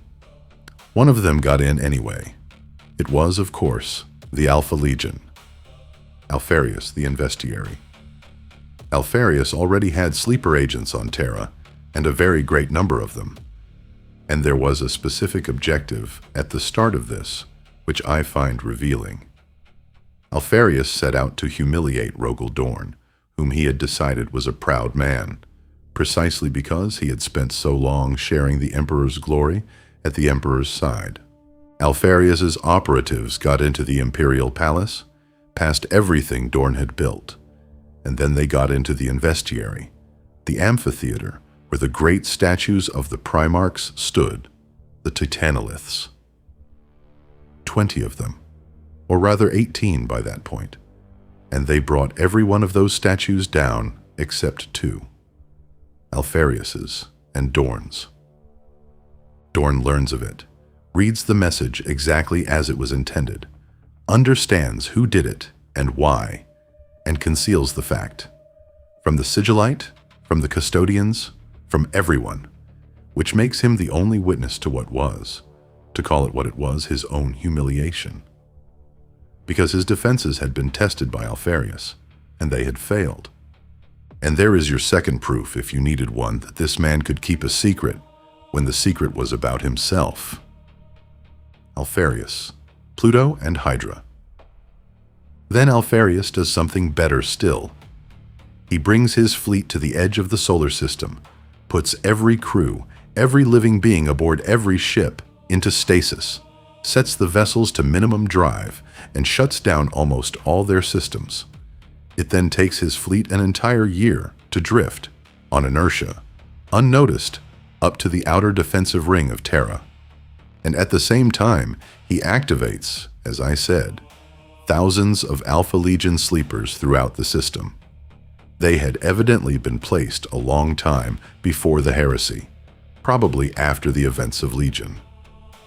One of them got in anyway. It was, of course, the Alpha Legion. Alpharius, the Investiary. Alpharius already had sleeper agents on Terra, and a very great number of them. And there was a specific objective at the start of this, which I find revealing. Alpharius set out to humiliate Rogal Dorn, whom he had decided was a proud man, precisely because he had spent so long sharing the Emperor's glory at the Emperor's side. Alpharius's operatives got into the Imperial palace, past everything Dorn had built, and then they got into the Investiary, the amphitheater where the great statues of the primarchs stood, the Titanoliths. 20 of them, or rather 18 by that point, and they brought every one of those statues down except two, Alpharius's and Dorn's. Dorn learns of it, reads the message exactly as it was intended, understands who did it and why, and conceals the fact. From the sigillite, from the custodians, from everyone, which makes him the only witness to what was, to call it what it was, his own humiliation. Because his defenses had been tested by Alpharius, and they had failed. And there is your second proof, if you needed one, that this man could keep a secret when the secret was about himself. Alpharius, Pluto, and Hydra. Then Alpharius does something better still. He brings his fleet to the edge of the solar system, puts every crew, every living being aboard every ship into stasis, sets the vessels to minimum drive, and shuts down almost all their systems. It then takes his fleet an entire year to drift, on inertia, unnoticed, up to the outer defensive ring of Terra. And at the same time, he activates, as I said, thousands of Alpha Legion sleepers throughout the system. They had evidently been placed a long time before the Heresy, probably after the events of Legion.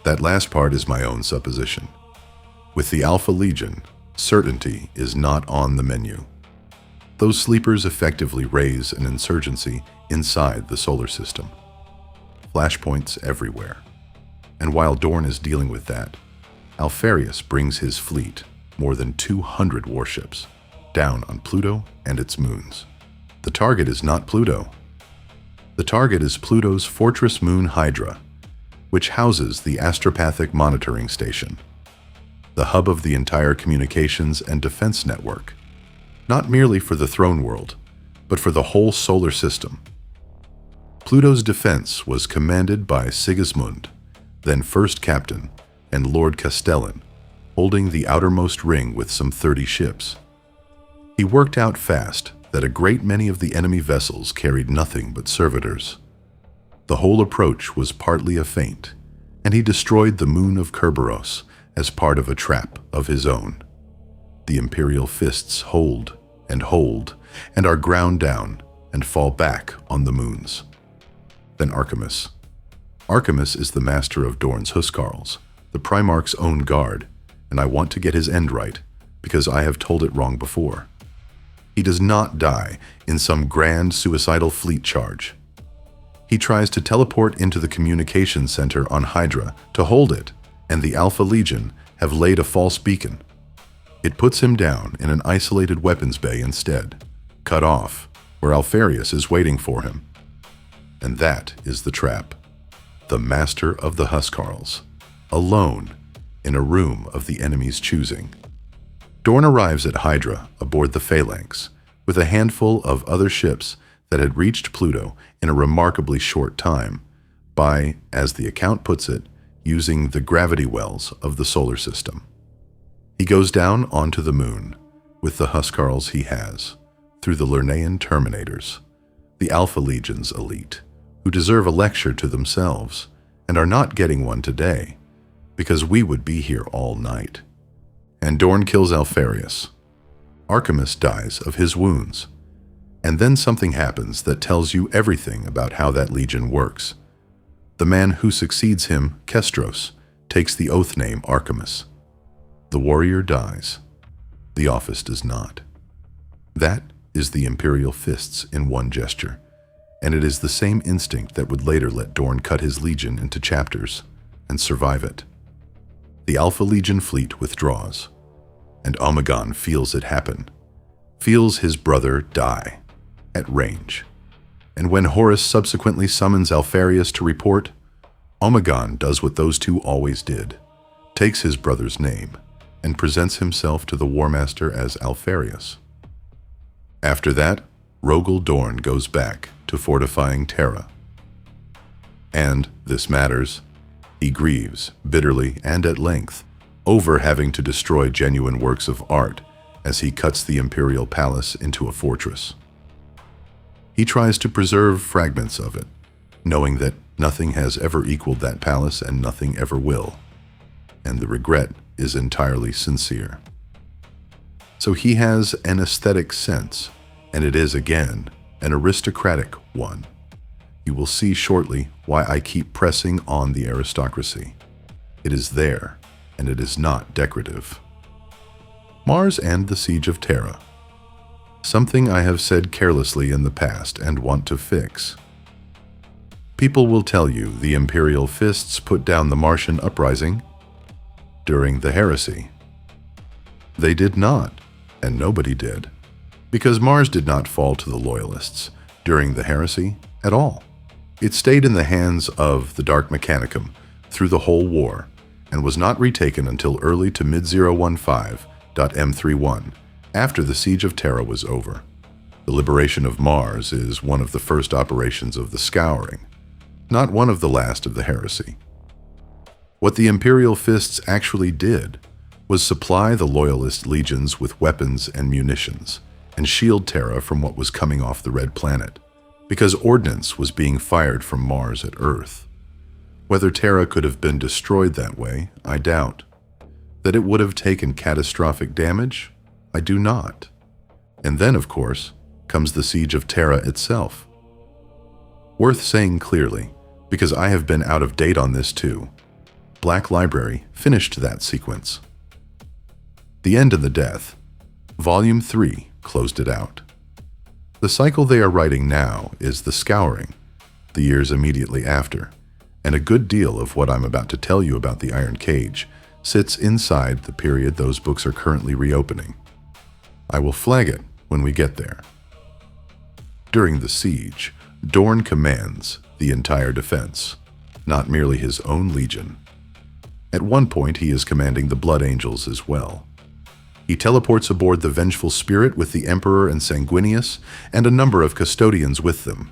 That last part is my own supposition. With the Alpha Legion, certainty is not on the menu. Those sleepers effectively raise an insurgency inside the solar system. Flashpoints everywhere. And while Dorn is dealing with that, Alpharius brings his fleet, more than 200 warships, down on Pluto and its moons. The target is not Pluto. The target is Pluto's fortress moon Hydra, which houses the astropathic monitoring station, the hub of the entire communications and defense network, not merely for the throne world, but for the whole solar system. Pluto's defense was commanded by Sigismund, then first captain, and Lord Castellan, holding the outermost ring with some 30 ships. He worked out fast that a great many of the enemy vessels carried nothing but servitors. The whole approach was partly a feint, and he destroyed the moon of Kerberos as part of a trap of his own. The Imperial fists hold, and are ground down and fall back on the moons. Then Archimus. Archimus is the master of Dorn's Huskarls, the Primarch's own guard, and I want to get his end right, because I have told it wrong before. He does not die in some grand suicidal fleet charge. He tries to teleport into the communications center on Hydra to hold it, and the Alpha Legion have laid a false beacon. It puts him down in an isolated weapons bay instead, cut off, where Alpharius is waiting for him. And that is the trap. The master of the Huskarls, alone in a room of the enemy's choosing. Dorn arrives at Hydra aboard the Phalanx with a handful of other ships that had reached Pluto in a remarkably short time by, as the account puts it, using the gravity wells of the solar system. He goes down onto the moon with the Huskarls he has, through the Lernaean Terminators, the Alpha Legion's elite, who deserve a lecture to themselves and are not getting one today, because we would be here all night. And Dorn kills Alpharius. Archimus dies of his wounds. And then something happens that tells you everything about how that legion works. The man who succeeds him, Kestros, takes the oath name Archimus. The warrior dies. The office does not. That is the Imperial fists in one gesture, and it is the same instinct that would later let Dorn cut his legion into chapters and survive it. The Alpha Legion fleet withdraws, and Omegon feels it happen, feels his brother die at range. And when Horus subsequently summons Alpharius to report, Omegon does what those two always did, takes his brother's name, and presents himself to the War Master as Alpharius. After that, Rogal Dorn goes back to fortifying Terra. And, this matters, he grieves, bitterly and at length, over having to destroy genuine works of art as he cuts the Imperial palace into a fortress. He tries to preserve fragments of it, knowing that nothing has ever equaled that palace and nothing ever will, and the regret is entirely sincere. So he has an aesthetic sense, and it is, again, an aristocratic one. You will see shortly why I keep pressing on the aristocracy. It is there, and it is not decorative. Mars and the Siege of Terra. Something I have said carelessly in the past and want to fix. People will tell you the Imperial fists put down the Martian uprising during the Heresy. They did not, and nobody did, because Mars did not fall to the Loyalists during the Heresy at all. It stayed in the hands of the Dark Mechanicum through the whole war, and was not retaken until early to mid-015.M31, after the Siege of Terra was over. The liberation of Mars is one of the first operations of the Scouring, not one of the last of the Heresy. What the Imperial fists actually did was supply the Loyalist legions with weapons and munitions, and shield Terra from what was coming off the Red Planet, because ordnance was being fired from Mars at Earth. Whether Terra could have been destroyed that way, I doubt. That it would have taken catastrophic damage, I do not. And then, of course, comes the siege of Terra itself. Worth saying clearly, because I have been out of date on this too, Black Library finished that sequence. The End and the Death, Volume 3, closed it out. The cycle they are writing now is the Scouring, the years immediately after, and a good deal of what I'm about to tell you about the Iron Cage sits inside the period those books are currently reopening. I will flag it when we get there. During the siege, Dorn commands the entire defense, not merely his own legion. At one point, he is commanding the Blood Angels as well. He teleports aboard the Vengeful Spirit with the Emperor and Sanguinius and a number of custodians with them.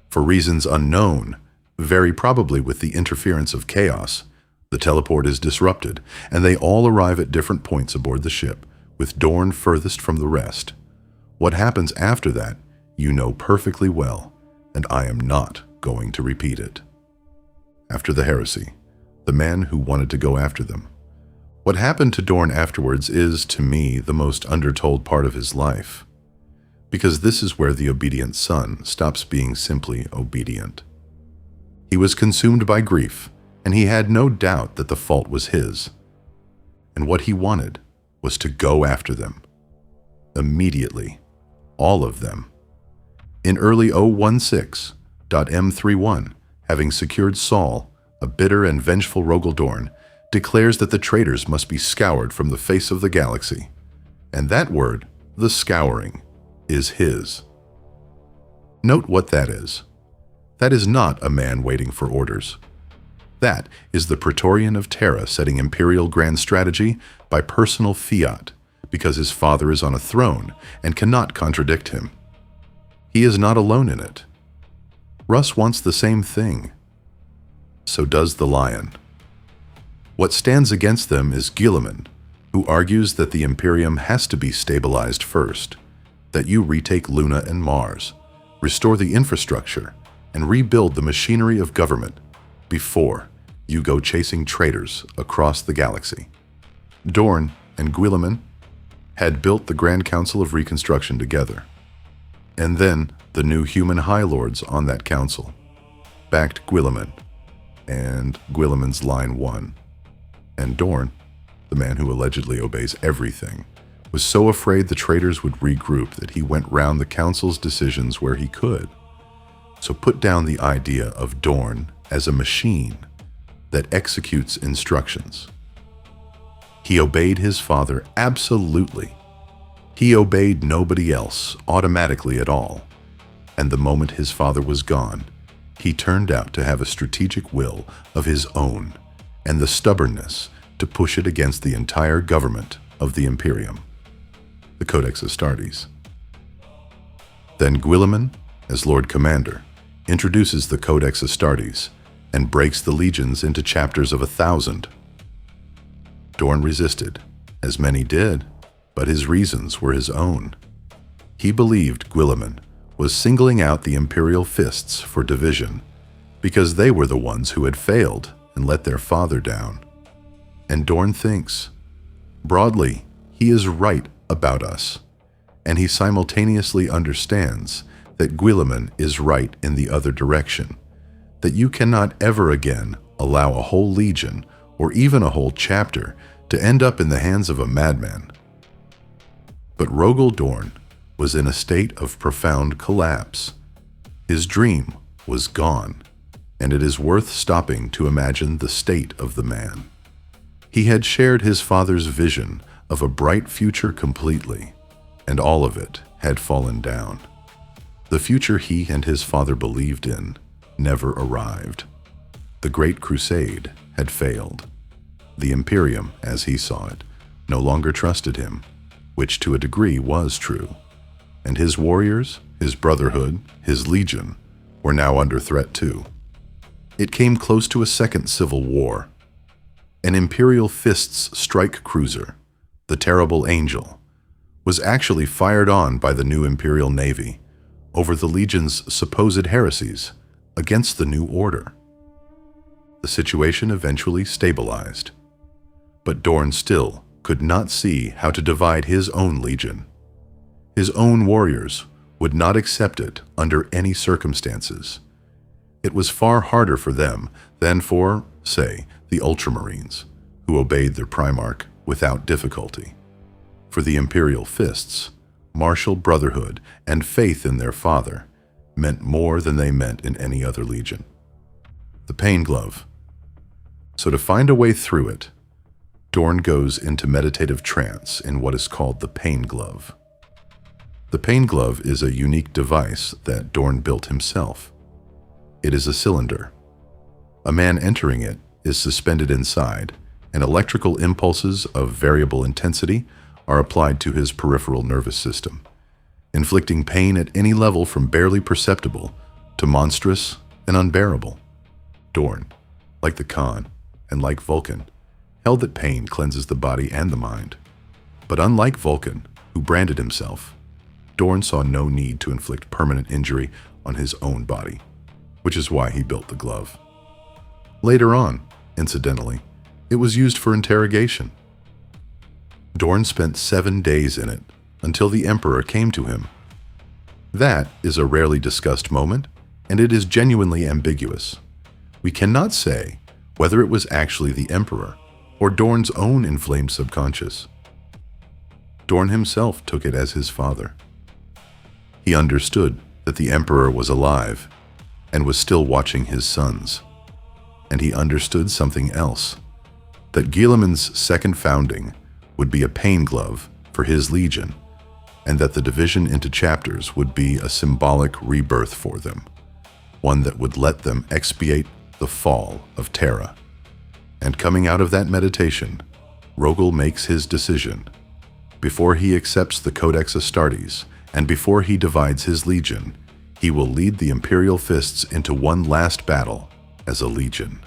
For reasons unknown, very probably with the interference of chaos, the teleport is disrupted, and they all arrive at different points aboard the ship, with Dorn furthest from the rest. What happens after that, you know perfectly well, and I am not going to repeat it. After the Heresy, the man who wanted to go after them. What happened to Dorn afterwards is, to me, the most undertold part of his life, because this is where the obedient son stops being simply obedient. He was consumed by grief, and he had no doubt that the fault was his. And what he wanted was to go after them. Immediately. All of them. In early 016.M31, having secured Saul, a bitter and vengeful Rogal Dorn declares that the traitors must be scoured from the face of the galaxy. And that word, the Scouring, is his. Note what that is. That is not a man waiting for orders. That is the Praetorian of Terra setting Imperial grand strategy by personal fiat, because his father is on a throne and cannot contradict him. He is not alone in it. Russ wants the same thing. So does the Lion. What stands against them is Guilliman, who argues that the Imperium has to be stabilized first, that you retake Luna and Mars, restore the infrastructure, and rebuild the machinery of government before you go chasing traitors across the galaxy. Dorn and Guilliman had built the Grand Council of Reconstruction together, and then the new human High Lords on that council backed Guilliman, and Guilliman's line won. And Dorn, the man who allegedly obeys everything, was so afraid the traitors would regroup that he went round the council's decisions where he could. So put down the idea of Dorn as a machine that executes instructions. He obeyed his father absolutely. He obeyed nobody else automatically at all. And the moment his father was gone, he turned out to have a strategic will of his own and the stubbornness to push it against the entire government of the Imperium, the Codex Astartes. Then Guilliman, as Lord Commander, introduces the Codex Astartes and breaks the legions into chapters of 1,000. Dorn resisted, as many did, but his reasons were his own. He believed Guilliman was singling out the Imperial fists for division because they were the ones who had failed and let their father down. And Dorn thinks, broadly, he is right about us, and he simultaneously understands that Guilliman is right in the other direction, that you cannot ever again allow a whole legion or even a whole chapter to end up in the hands of a madman. But Rogal Dorn was in a state of profound collapse. His dream was gone, and it is worth stopping to imagine the state of the man. He had shared his father's vision of a bright future completely, and all of it had fallen down. The future he and his father believed in never arrived. The Great Crusade had failed. The Imperium, as he saw it, no longer trusted him, which to a degree was true. And his warriors, his brotherhood, his legion, were now under threat too. It came close to a second civil war. An Imperial Fists strike cruiser, the Terrible Angel, was actually fired on by the new Imperial Navy over the Legion's supposed heresies against the New Order. The situation eventually stabilized, but Dorn still could not see how to divide his own legion. His own warriors would not accept it under any circumstances. It was far harder for them than for, say, the Ultramarines, who obeyed their primarch without difficulty. For the Imperial Fists, martial brotherhood and faith in their father meant more than they meant in any other legion. The Pain Glove. So to find a way through it, Dorn goes into meditative trance in what is called the Pain Glove. The Pain Glove is a unique device that Dorn built himself. It is a cylinder. A man entering it is suspended inside, and electrical impulses of variable intensity are applied to his peripheral nervous system, inflicting pain at any level from barely perceptible to monstrous and unbearable. Dorn, like the Khan and like Vulcan, held that pain cleanses the body and the mind. But unlike Vulcan, who branded himself, Dorn saw no need to inflict permanent injury on his own body, which is why he built the glove. Later on, incidentally, it was used for interrogation. Dorn spent 7 days in it until the Emperor came to him. That is a rarely discussed moment, and it is genuinely ambiguous. We cannot say whether it was actually the Emperor or Dorn's own inflamed subconscious. Dorn himself took it as his father. He understood that the Emperor was alive and was still watching his sons. And he understood something else, that Guilliman's second founding would be a pain glove for his legion, and that the division into chapters would be a symbolic rebirth for them, one that would let them expiate the fall of Terra. And coming out of that meditation, Rogal makes his decision. Before he accepts the Codex Astartes, and before he divides his legion, he will lead the Imperial Fists into one last battle as a legion.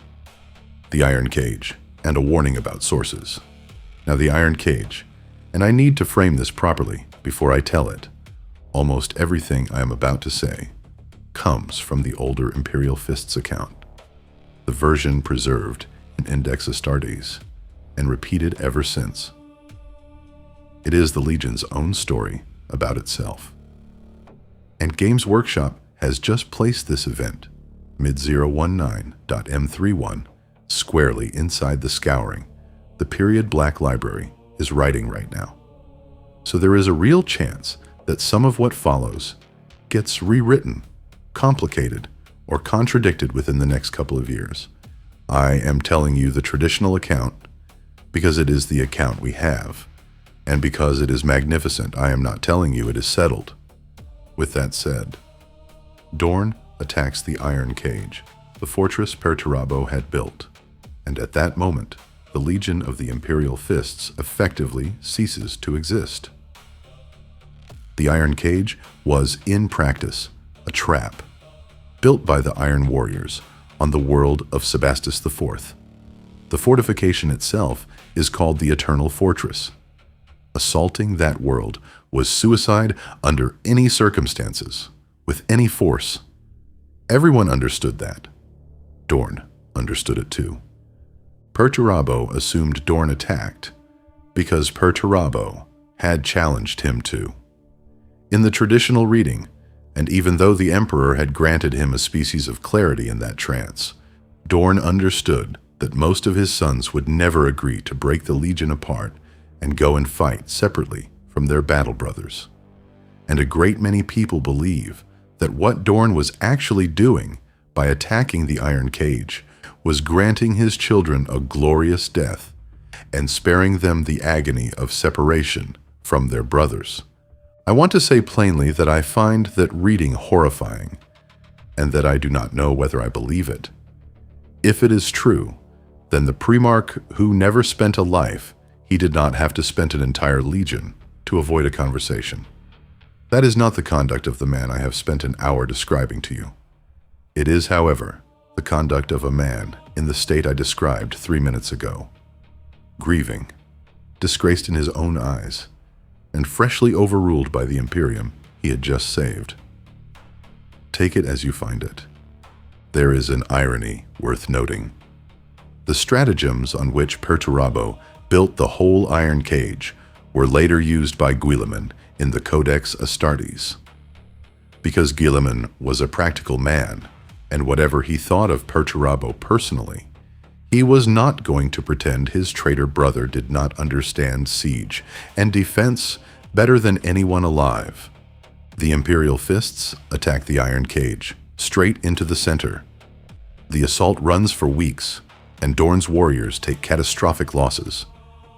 The Iron Cage, and a warning about sources. Now the Iron Cage, and I need to frame this properly before I tell it. Almost everything I am about to say comes from the older Imperial Fists account, the version preserved in Index Astartes, and repeated ever since. It is the Legion's own story about itself. And Games Workshop has just placed this event, mid-019.m31, squarely inside the Scouring, the period Black Library is writing right now. So there is a real chance that some of what follows gets rewritten, complicated, or contradicted within the next couple of years. I am telling you the traditional account because it is the account we have, and because it is magnificent, I am not telling you it is settled. With that said, Dorn attacks the Iron Cage, the fortress Perturabo had built, and at that moment, the Legion of the Imperial Fists effectively ceases to exist. The Iron Cage was, in practice, a trap, built by the Iron Warriors on the world of Sebastus IV. The fortification itself is called the Eternal Fortress. Assaulting that world was suicide under any circumstances, with any force. Everyone understood that. Dorn understood it too. Perturabo assumed Dorn attacked because Perturabo had challenged him to. In the traditional reading, and even though the Emperor had granted him a species of clarity in that trance, Dorn understood that most of his sons would never agree to break the Legion apart and go and fight separately from their battle brothers. And a great many people believe that what Dorn was actually doing by attacking the Iron Cage was granting his children a glorious death and sparing them the agony of separation from their brothers. I want to say plainly that I find that reading horrifying, and that I do not know whether I believe it. If it is true, then the primarch who never spent a life, he did not have to spend an entire legion to avoid a conversation. That is not the conduct of the man I have spent an hour describing to you. It is, however, the conduct of a man in the state I described 3 minutes ago, grieving, disgraced in his own eyes, and freshly overruled by the Imperium he had just saved. Take it as you find it. There is an irony worth noting. The stratagems on which Perturabo built the whole Iron Cage were later used by Guilliman in the Codex Astartes. because Guilliman was a practical man, and whatever he thought of Perturabo personally, he was not going to pretend his traitor brother did not understand siege and defense better than anyone alive. The Imperial fists attack the iron cage, straight into the center. The assault runs for weeks, and Dorn's warriors take catastrophic losses,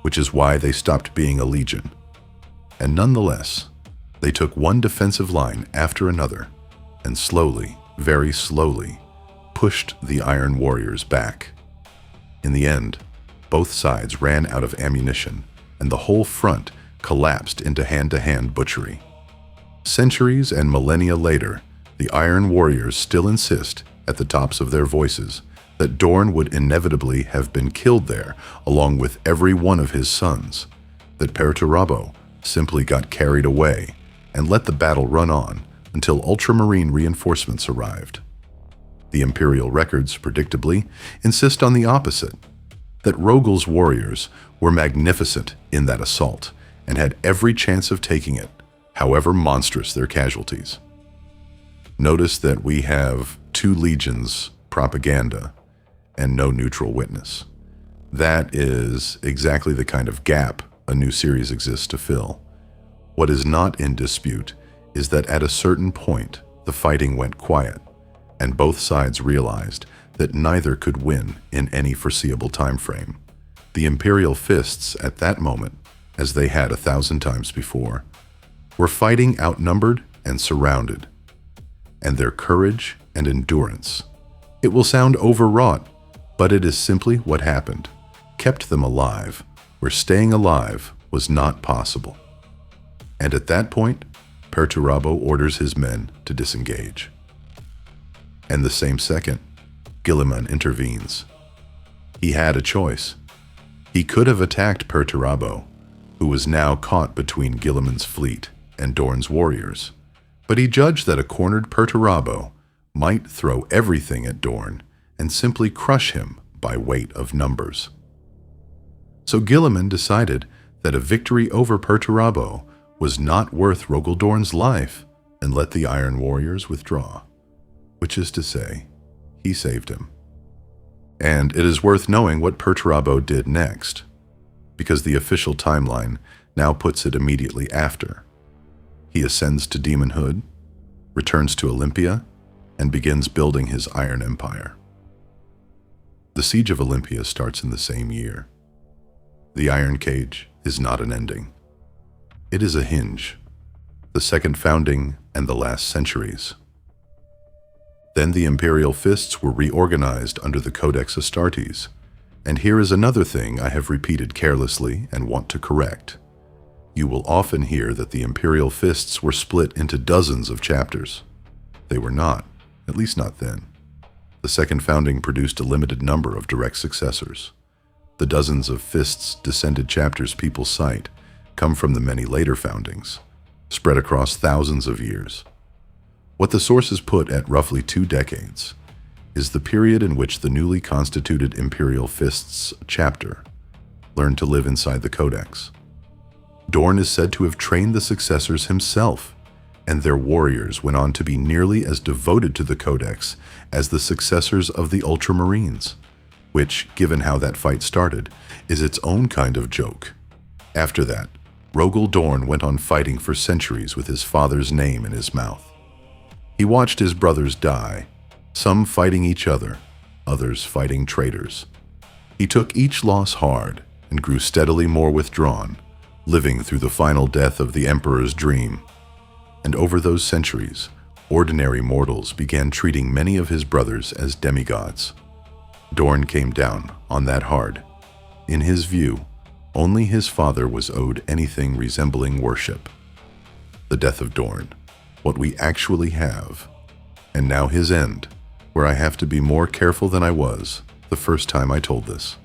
which is why they stopped being a legion. And nonetheless, they took one defensive line after another, and slowly, very slowly, pushed the Iron Warriors back. In the end, both sides ran out of ammunition, and the whole front collapsed into hand-to-hand butchery. Centuries and millennia later, the Iron Warriors still insist, at the tops of their voices, that Dorn would inevitably have been killed there, along with every one of his sons, that Perturabo simply got carried away and let the battle run on until ultramarine reinforcements arrived. The Imperial records, predictably, insist on the opposite, that Rogal's warriors were magnificent in that assault and had every chance of taking it, however monstrous their casualties. Notice that we have 2 legions propaganda and no neutral witness. That is exactly the kind of gap a new series exists to fill. What is not in dispute is that at a certain point, the fighting went quiet, and both sides realized that neither could win in any foreseeable time frame. The Imperial fists at that moment, as they had 1,000 times before, were fighting outnumbered and surrounded, and their courage and endurance, it will sound overwrought, but it is simply what happened, kept them alive, where staying alive was not possible. And at that point, Perturabo orders his men to disengage. And the same second, Guilliman intervenes. He had a choice. He could have attacked Perturabo, who was now caught between Guilliman's fleet and Dorn's warriors, but he judged that a cornered Perturabo might throw everything at Dorn and simply crush him by weight of numbers. So Guilliman decided that a victory over Perturabo was not worth Rogal Dorn's life and let the Iron Warriors withdraw, which is to say, he saved him. And it is worth knowing what Perturabo did next, because the official timeline now puts it immediately after. He ascends to demonhood, returns to Olympia, and begins building his Iron Empire. The Siege of Olympia starts in the same year. The Iron Cage is not an ending. It is a hinge, the second founding and the last centuries. Then the Imperial fists were reorganized under the Codex Astartes, and here is another thing I have repeated carelessly and want to correct. You will often hear that the Imperial fists were split into dozens of chapters. They were not, at least not then. The second founding produced a limited number of direct successors. The dozens of fists descended chapters people cite come from the many later foundings, spread across thousands of years. What the sources put at roughly 2 decades is the period in which the newly constituted Imperial Fists chapter learned to live inside the Codex. Dorn is said to have trained the successors himself, and their warriors went on to be nearly as devoted to the Codex as the successors of the Ultramarines, which, given how that fight started, is its own kind of joke. After that, Rogal Dorn went on fighting for centuries with his father's name in his mouth. He watched his brothers die, some fighting each other, others fighting traitors. He took each loss hard and grew steadily more withdrawn, living through the final death of the Emperor's dream. And over those centuries, ordinary mortals began treating many of his brothers as demigods. Dorn came down on that hard. In his view, only his father was owed anything resembling worship. The death of Dorn, what we actually have, and now his end, where I have to be more careful than I was the first time I told this.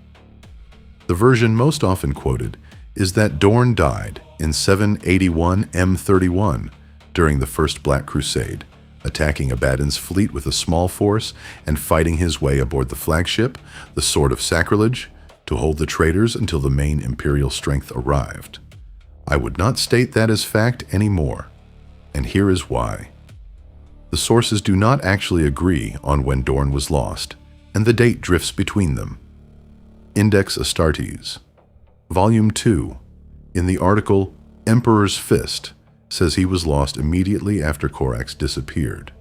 The version most often quoted is that Dorn died in 781 M31 during the First Black Crusade, attacking Abaddon's fleet with a small force and fighting his way aboard the flagship, the Sword of Sacrilege, to hold the traitors until the main Imperial strength arrived. I would not state that as fact anymore, and here is why. The sources do not actually agree on when Dorn was lost, and the date drifts between them. Index Astartes, Volume 2, in the article Emperor's Fist, says he was lost immediately after Corax disappeared.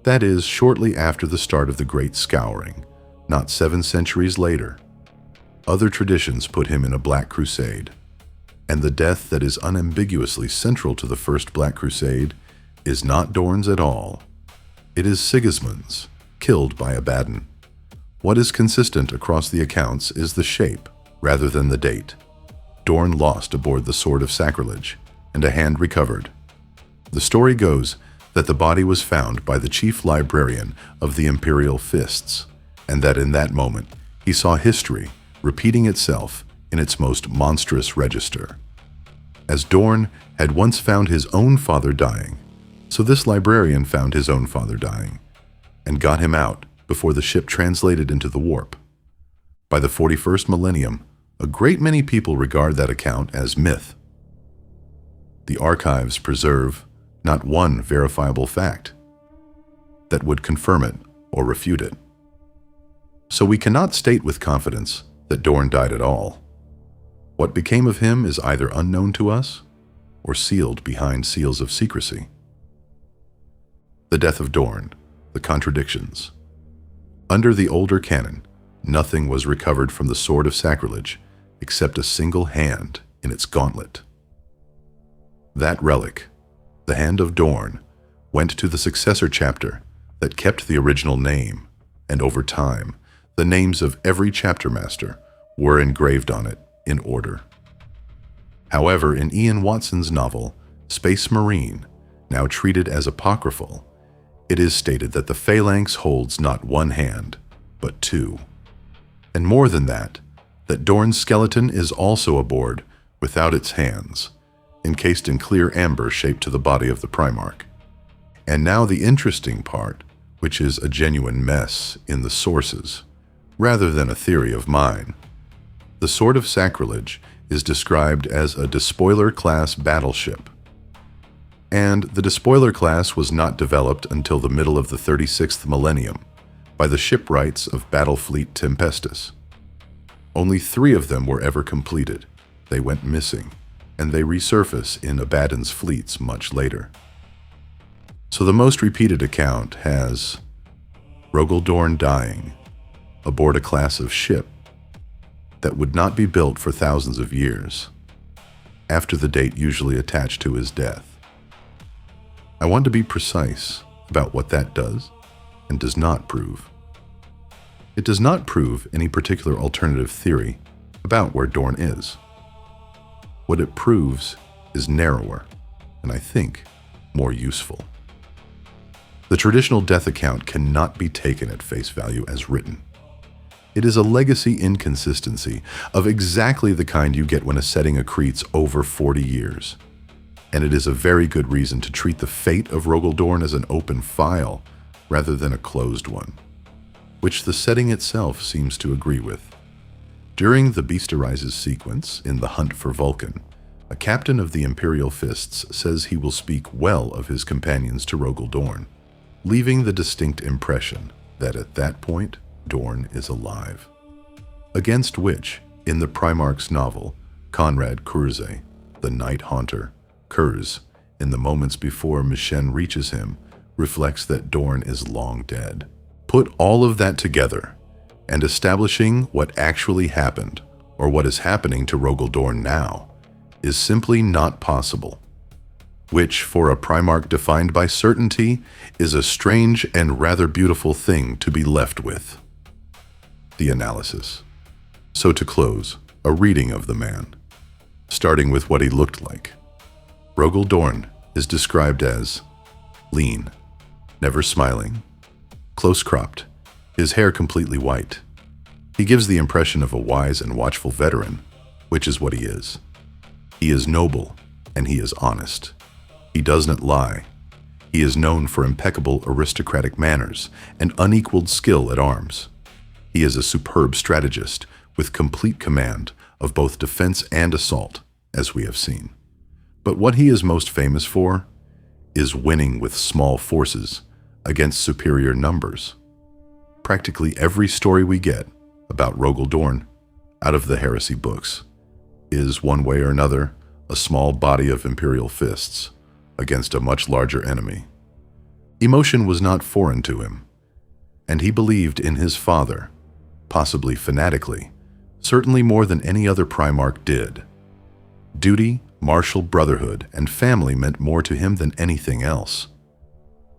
That is, shortly after the start of the Great Scouring, not 7 centuries later. Other traditions put him in a Black Crusade, and the death that is unambiguously central to the First Black Crusade is not Dorn's at all. It is Sigismund's, killed by Abaddon. What is consistent across the accounts is the shape, rather than the date. Dorn lost aboard the Sword of Sacrilege, and a hand recovered. The story goes that the body was found by the chief librarian of the Imperial Fists, and that in that moment he saw history repeating itself in its most monstrous register. As Dorn had once found his own father dying, so this librarian found his own father dying, and got him out before the ship translated into the warp. By the 41st millennium, a great many people regard that account as myth. The archives preserve not one verifiable fact that would confirm it or refute it. So we cannot state with confidence that Dorn died at all. What became of him is either unknown to us or sealed behind seals of secrecy. The death of Dorn, the contradictions. Under the older canon, nothing was recovered from the Sword of Sacrilege except a single hand in its gauntlet. That relic, the Hand of Dorn, went to the successor chapter that kept the original name, and over time, the names of every chapter master were engraved on it in order. However, in Ian Watson's novel, Space Marine, now treated as apocryphal, it is stated that the Phalanx holds not one hand, but 2. And more than that Dorn's skeleton is also aboard without its hands, encased in clear amber shaped to the body of the primarch. And now the interesting part, which is a genuine mess in the sources, rather than a theory of mine. The Sword of Sacrilege is described as a despoiler-class battleship. And the despoiler class was not developed until the middle of the 36th millennium by the shipwrights of Battlefleet Tempestus. Only 3 of them were ever completed. They went missing, and they resurface in Abaddon's fleets much later. So the most repeated account has Rogal Dorn dying aboard a class of ship that would not be built for thousands of years, after the date usually attached to his death. I want to be precise about what that does and does not prove. It does not prove any particular alternative theory about where Dorn is. What it proves is narrower, and I think more useful. The traditional death account cannot be taken at face value as written. It is a legacy inconsistency of exactly the kind you get when a setting accretes over 40 years. And it is a very good reason to treat the fate of Rogal Dorn as an open file rather than a closed one, which the setting itself seems to agree with. During the Beast Arises sequence in The Hunt for Vulcan, a captain of the Imperial Fists says he will speak well of his companions to Rogal Dorn, leaving the distinct impression that at that point, Dorn is alive. Against which, in the Primarch's novel, Conrad Kurze, the Night Haunter, Kurz, in the moments before Mishen reaches him, reflects that Dorn is long dead. Put all of that together, and establishing what actually happened, or what is happening to Rogal Dorn now, is simply not possible. Which, for a Primarch defined by certainty, is a strange and rather beautiful thing to be left with. The analysis. So to close, a reading of the man, starting with what he looked like. Rogal Dorn is described as lean, never smiling, close-cropped, his hair completely white. He gives the impression of a wise and watchful veteran, which is what he is. He is noble, and he is honest. He does not lie. He is known for impeccable aristocratic manners and unequaled skill at arms. He is a superb strategist with complete command of both defense and assault, as we have seen. But what he is most famous for is winning with small forces against superior numbers. Practically every story we get about Rogal Dorn out of the Heresy books is, one way or another, a small body of Imperial fists against a much larger enemy. Emotion was not foreign to him, and he believed in his father, possibly fanatically, certainly more than any other primarch did. Duty, martial brotherhood, and family meant more to him than anything else.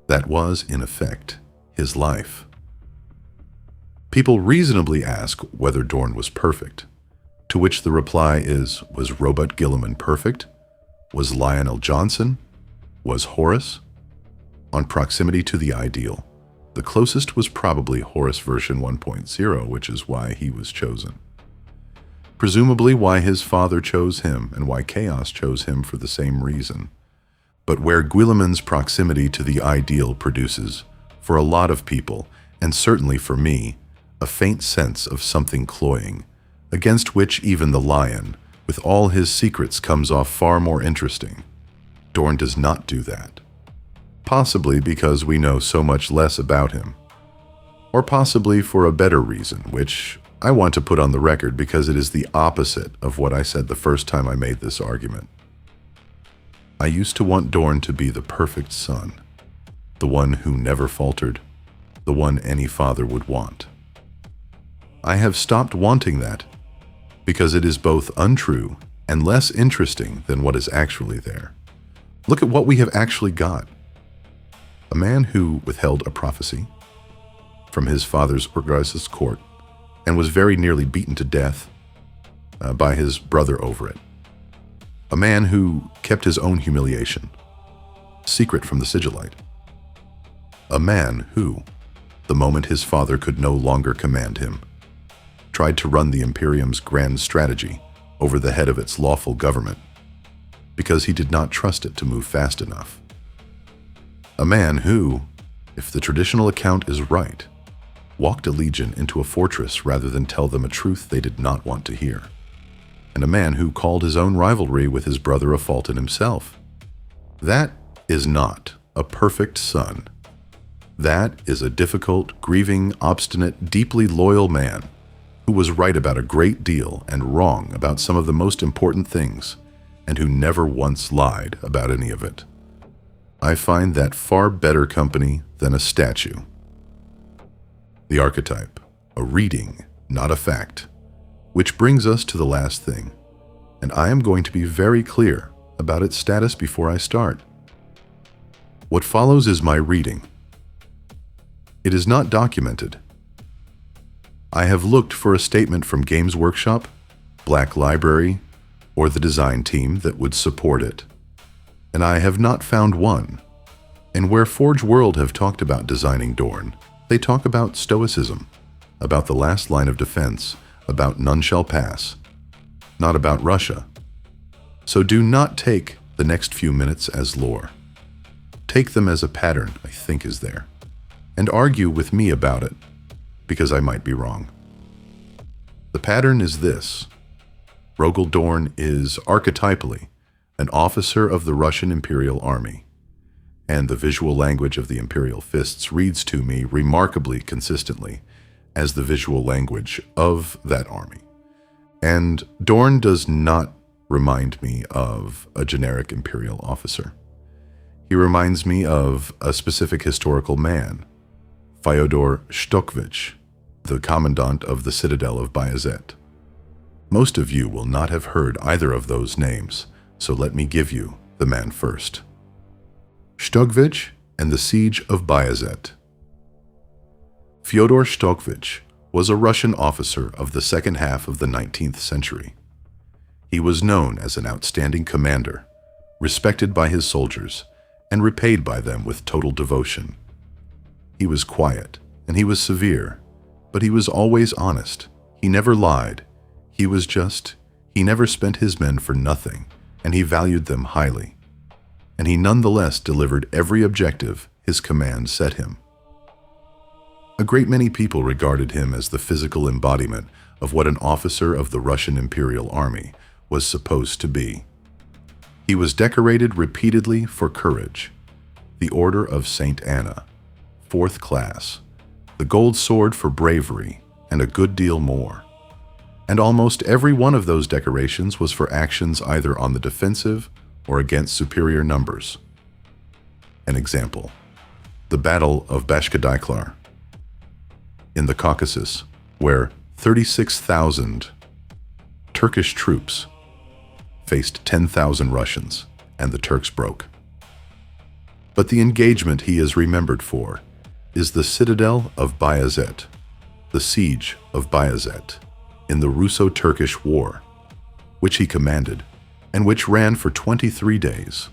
That was, in effect, his life. People reasonably ask whether Dorn was perfect, to which the reply is, was Robert Guilliman perfect? Was Lionel Johnson? Was Horus? On proximity to the ideal, the closest was probably Horus version 1.0, which is why he was chosen. Presumably why his father chose him and why Chaos chose him for the same reason. But where Guilliman's proximity to the ideal produces, for a lot of people, and certainly for me, a faint sense of something cloying, against which even the lion, with all his secrets, comes off far more interesting. Dorn does not do that. Possibly because we know so much less about him. Or possibly for a better reason, which I want to put on the record because it is the opposite of what I said the first time I made this argument. I used to want Dorn to be the perfect son, the one who never faltered, the one any father would want. I have stopped wanting that because it is both untrue and less interesting than what is actually there. Look at what we have actually got. A man who withheld a prophecy from his father's Urgaz's court and was very nearly beaten to death by his brother over it. A man who kept his own humiliation secret from the Sigillite. A man who, the moment his father could no longer command him, tried to run the Imperium's grand strategy over the head of its lawful government because he did not trust it to move fast enough. A man who, if the traditional account is right, walked a legion into a fortress rather than tell them a truth they did not want to hear. And a man who called his own rivalry with his brother a fault in himself. That is not a perfect son. That is a difficult, grieving, obstinate, deeply loyal man who was right about a great deal and wrong about some of the most important things, and who never once lied about any of it. I find that far better company than a statue. The archetype, a reading, not a fact, which brings us to the last thing, and I am going to be very clear about its status before I start. What follows is my reading. It is not documented. I have looked for a statement from Games Workshop, Black Library, or the design team that would support it, and I have not found one. And where Forge World have talked about designing Dorn, they talk about stoicism, about the last line of defense, about none shall pass, not about Russia. So do not take the next few minutes as lore. Take them as a pattern I think is there, and argue with me about it, because I might be wrong. The pattern is this. Rogal Dorn is archetypally an officer of the Russian Imperial Army, and the visual language of the Imperial fists reads to me remarkably consistently as the visual language of that army. And Dorn does not remind me of a generic Imperial officer. He reminds me of a specific historical man, Fyodor Shtokovich, the commandant of the citadel of Bayezet. Most of you will not have heard either of those names, so let me give you the man first. Shtokovich and the Siege of Bayezet. Fyodor Shtokovich was a Russian officer of the second half of the 19th century. He was known as an outstanding commander, respected by his soldiers, and repaid by them with total devotion. He was quiet, and he was severe, but he was always honest. He never lied. He never spent his men for nothing, and he valued them highly. And he nonetheless delivered every objective his command set him. A great many people regarded him as the physical embodiment of what an officer of the Russian Imperial Army was supposed to be. He was decorated repeatedly for courage, the Order of St. Anna, fourth class, the gold sword for bravery, and a good deal more. And almost every one of those decorations was for actions either on the defensive or against superior numbers. An example: the Battle of Bashkadaiklar in the Caucasus, where 36,000 Turkish troops faced 10,000 Russians, and the Turks broke. But the engagement he is remembered for is the citadel of Bayazet, the siege of Bayazet, in the Russo-Turkish War, which he commanded, and which ran for 23 days.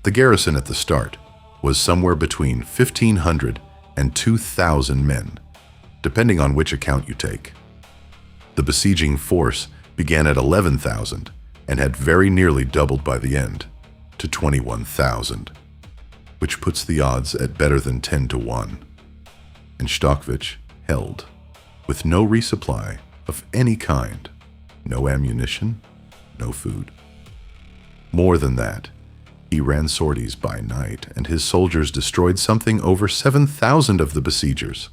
The garrison at the start was somewhere between 1,500 and 2,000 men, depending on which account you take. The besieging force began at 11,000 and had very nearly doubled by the end to 21,000, which puts the odds at better than 10 to 1. And Stockvich held, with no resupply of any kind, no ammunition, no food. More than that, he ran sorties by night, and his soldiers destroyed something over 7,000 of the besiegers.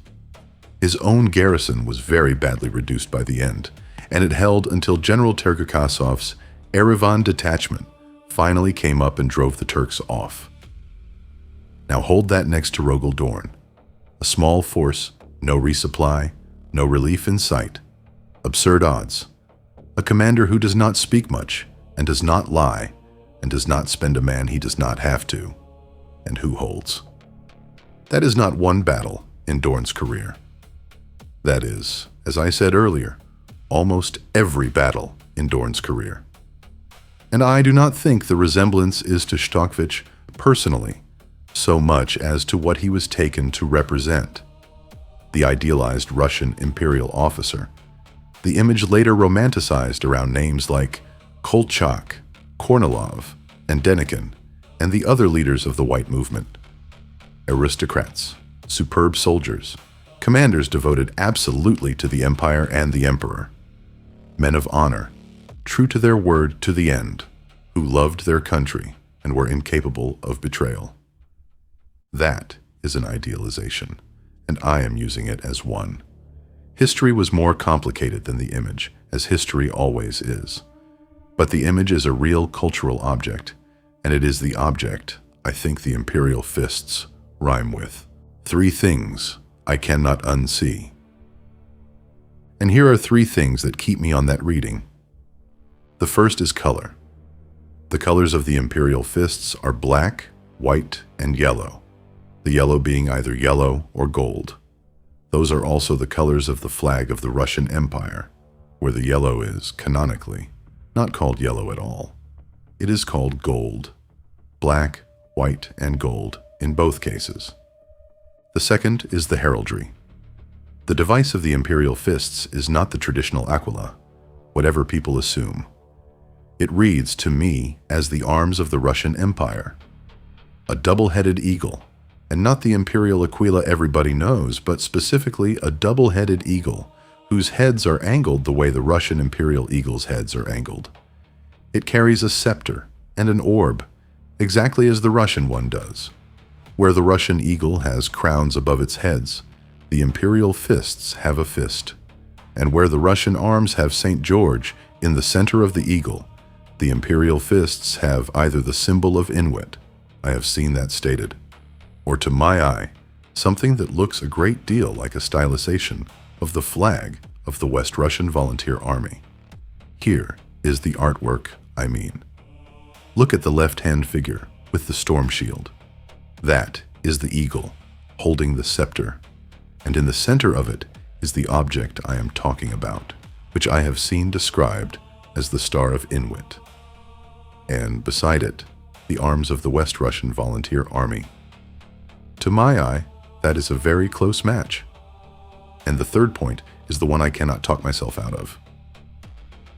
His own garrison was very badly reduced by the end, and it held until General Tergakasov's Erivan detachment finally came up and drove the Turks off. Now hold that next to Rogal Dorn. A small force, no resupply, no relief in sight. Absurd odds. A commander who does not speak much, and does not lie, and does not spend a man he does not have to, and who holds. That is not one battle in Dorn's career. That is, as I said earlier, almost every battle in Dorn's career. And I do not think the resemblance is to Stockvich personally, so much as to what he was taken to represent. The idealized Russian Imperial officer. The image later romanticized around names like Kolchak, Kornilov, and Denikin, and the other leaders of the White Movement. Aristocrats, superb soldiers, commanders devoted absolutely to the Empire and the Emperor. Men of honor, true to their word to the end, who loved their country and were incapable of betrayal. That is an idealization, and I am using it as one. History was more complicated than the image, as history always is. But the image is a real cultural object, and it is the object I think the Imperial fists rhyme with. 3 things I cannot unsee. And here are 3 things that keep me on that reading. The first is color. The colors of the Imperial fists are black, white, and yellow, the yellow being either yellow or gold. Those are also the colors of the flag of the Russian Empire, where the yellow is, canonically, not called yellow at all. It is called gold. Black, white, and gold in both cases. The second is the heraldry. The device of the Imperial fists is not the traditional aquila, whatever people assume. It reads to me as the arms of the Russian Empire. A double-headed eagle, and not the Imperial aquila everybody knows, but specifically a double-headed eagle whose heads are angled the way the Russian Imperial eagle's heads are angled. It carries a scepter and an orb, exactly as the Russian one does. Where the Russian eagle has crowns above its heads, the Imperial fists have a fist. And where the Russian arms have St. George in the center of the eagle, the Imperial fists have either the symbol of Inwit, I have seen that stated, or to my eye, something that looks a great deal like a stylization of the flag of the West Russian Volunteer Army. Here is the artwork I mean. Look at the left-hand figure with the storm shield. That is the eagle holding the scepter, and in the center of it is the object I am talking about, which I have seen described as the Star of Inwit. And beside it, the arms of the West Russian Volunteer Army. To my eye, that is a very close match. And the third point is the one I cannot talk myself out of.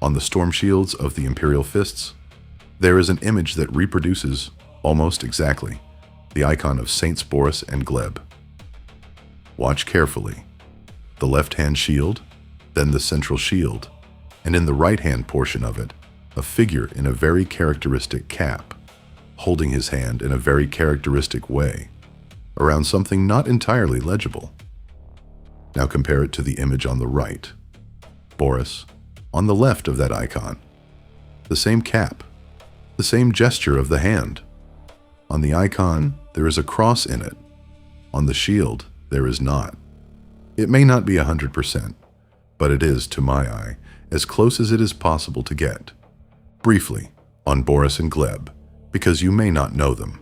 On the storm shields of the Imperial fists, there is an image that reproduces, almost exactly, the icon of Saints Boris and Gleb. Watch carefully. The left-hand shield, then the central shield, and in the right-hand portion of it, a figure in a very characteristic cap, holding his hand in a very characteristic way, around something not entirely legible. Now compare it to the image on the right. Boris, on the left of that icon. The same cap, the same gesture of the hand. On the icon, there is a cross in it. On the shield, there is not. It may not be 100%, but it is, to my eye, as close as it is possible to get. Briefly, on Boris and Gleb, because you may not know them.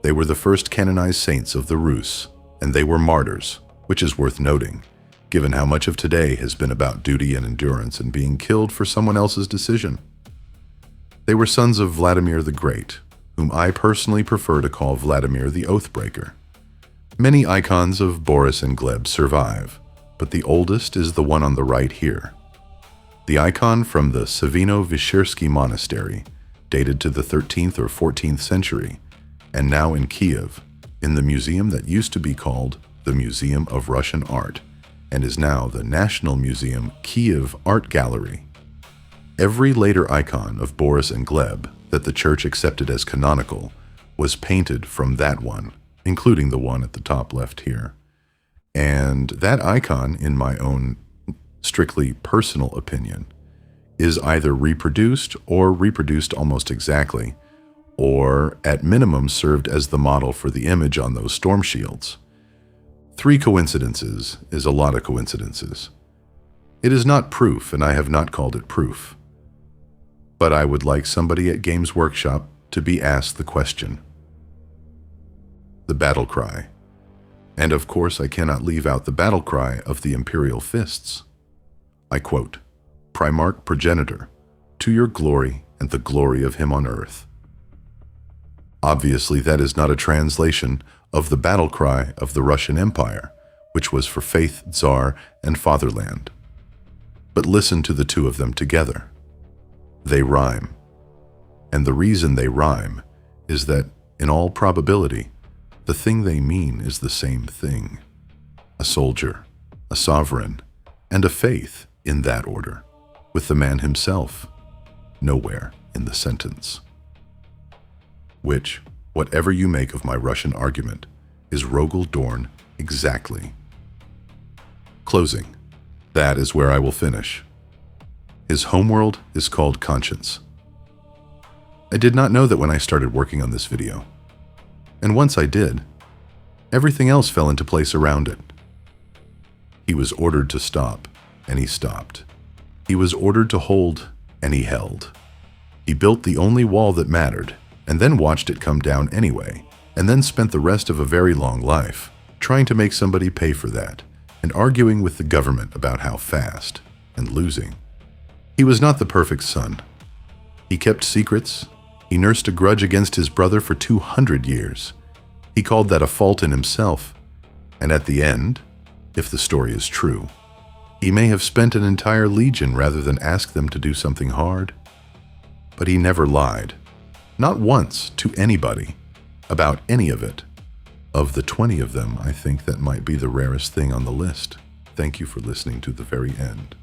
They were the first canonized saints of the Rus, and they were martyrs, which is worth noting, given how much of today has been about duty and endurance and being killed for someone else's decision. They were sons of Vladimir the Great, whom I personally prefer to call Vladimir the Oathbreaker. Many icons of Boris and Gleb survive, but the oldest is the one on the right here. The icon from the Savino-Vyshersky Monastery, dated to the 13th or 14th century, and now in Kiev, in the museum that used to be called the Museum of Russian Art, and is now the National Museum Kiev Art Gallery. Every later icon of Boris and Gleb that the church accepted as canonical was painted from that one, including the one at the top left here. And that icon, in my own strictly personal opinion, is either reproduced or reproduced almost exactly, or at minimum served as the model for the image on those storm shields. 3 coincidences is a lot of coincidences. It is not proof, and I have not called it proof. But I would like somebody at Games Workshop to be asked the question. The battle cry. And of course I cannot leave out the battle cry of the Imperial fists. I quote, "Primarch progenitor, to your glory and the glory of him on earth." Obviously that is not a translation of the battle cry of the Russian Empire, which was for faith, Tsar, and fatherland. But listen to the two of them together. They rhyme. And the reason they rhyme is that, in all probability, the thing they mean is the same thing. A soldier, a sovereign, and a faith in that order, with the man himself nowhere in the sentence. Which, whatever you make of my Russian argument, is Rogal Dorn exactly. Closing. That is where I will finish. His homeworld is called Conscience. I did not know that when I started working on this video. And once I did, everything else fell into place around it. He was ordered to stop, and he stopped. He was ordered to hold, and he held. He built the only wall that mattered, and then watched it come down anyway, and then spent the rest of a very long life trying to make somebody pay for that, and arguing with the government about how fast, and losing. He was not the perfect son. He kept secrets. He nursed a grudge against his brother for 200 years. He called that a fault in himself. And at the end, if the story is true, he may have spent an entire legion rather than ask them to do something hard. But he never lied, not once, to anybody, about any of it. Of the 20 of them, I think that might be the rarest thing on the list. Thank you for listening to the very end.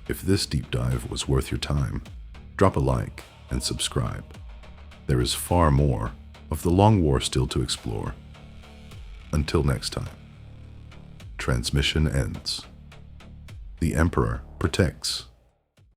If this deep dive was worth your time, drop a like and subscribe. There is far more of the Long War still to explore. Until next time, transmission ends. The Emperor protects.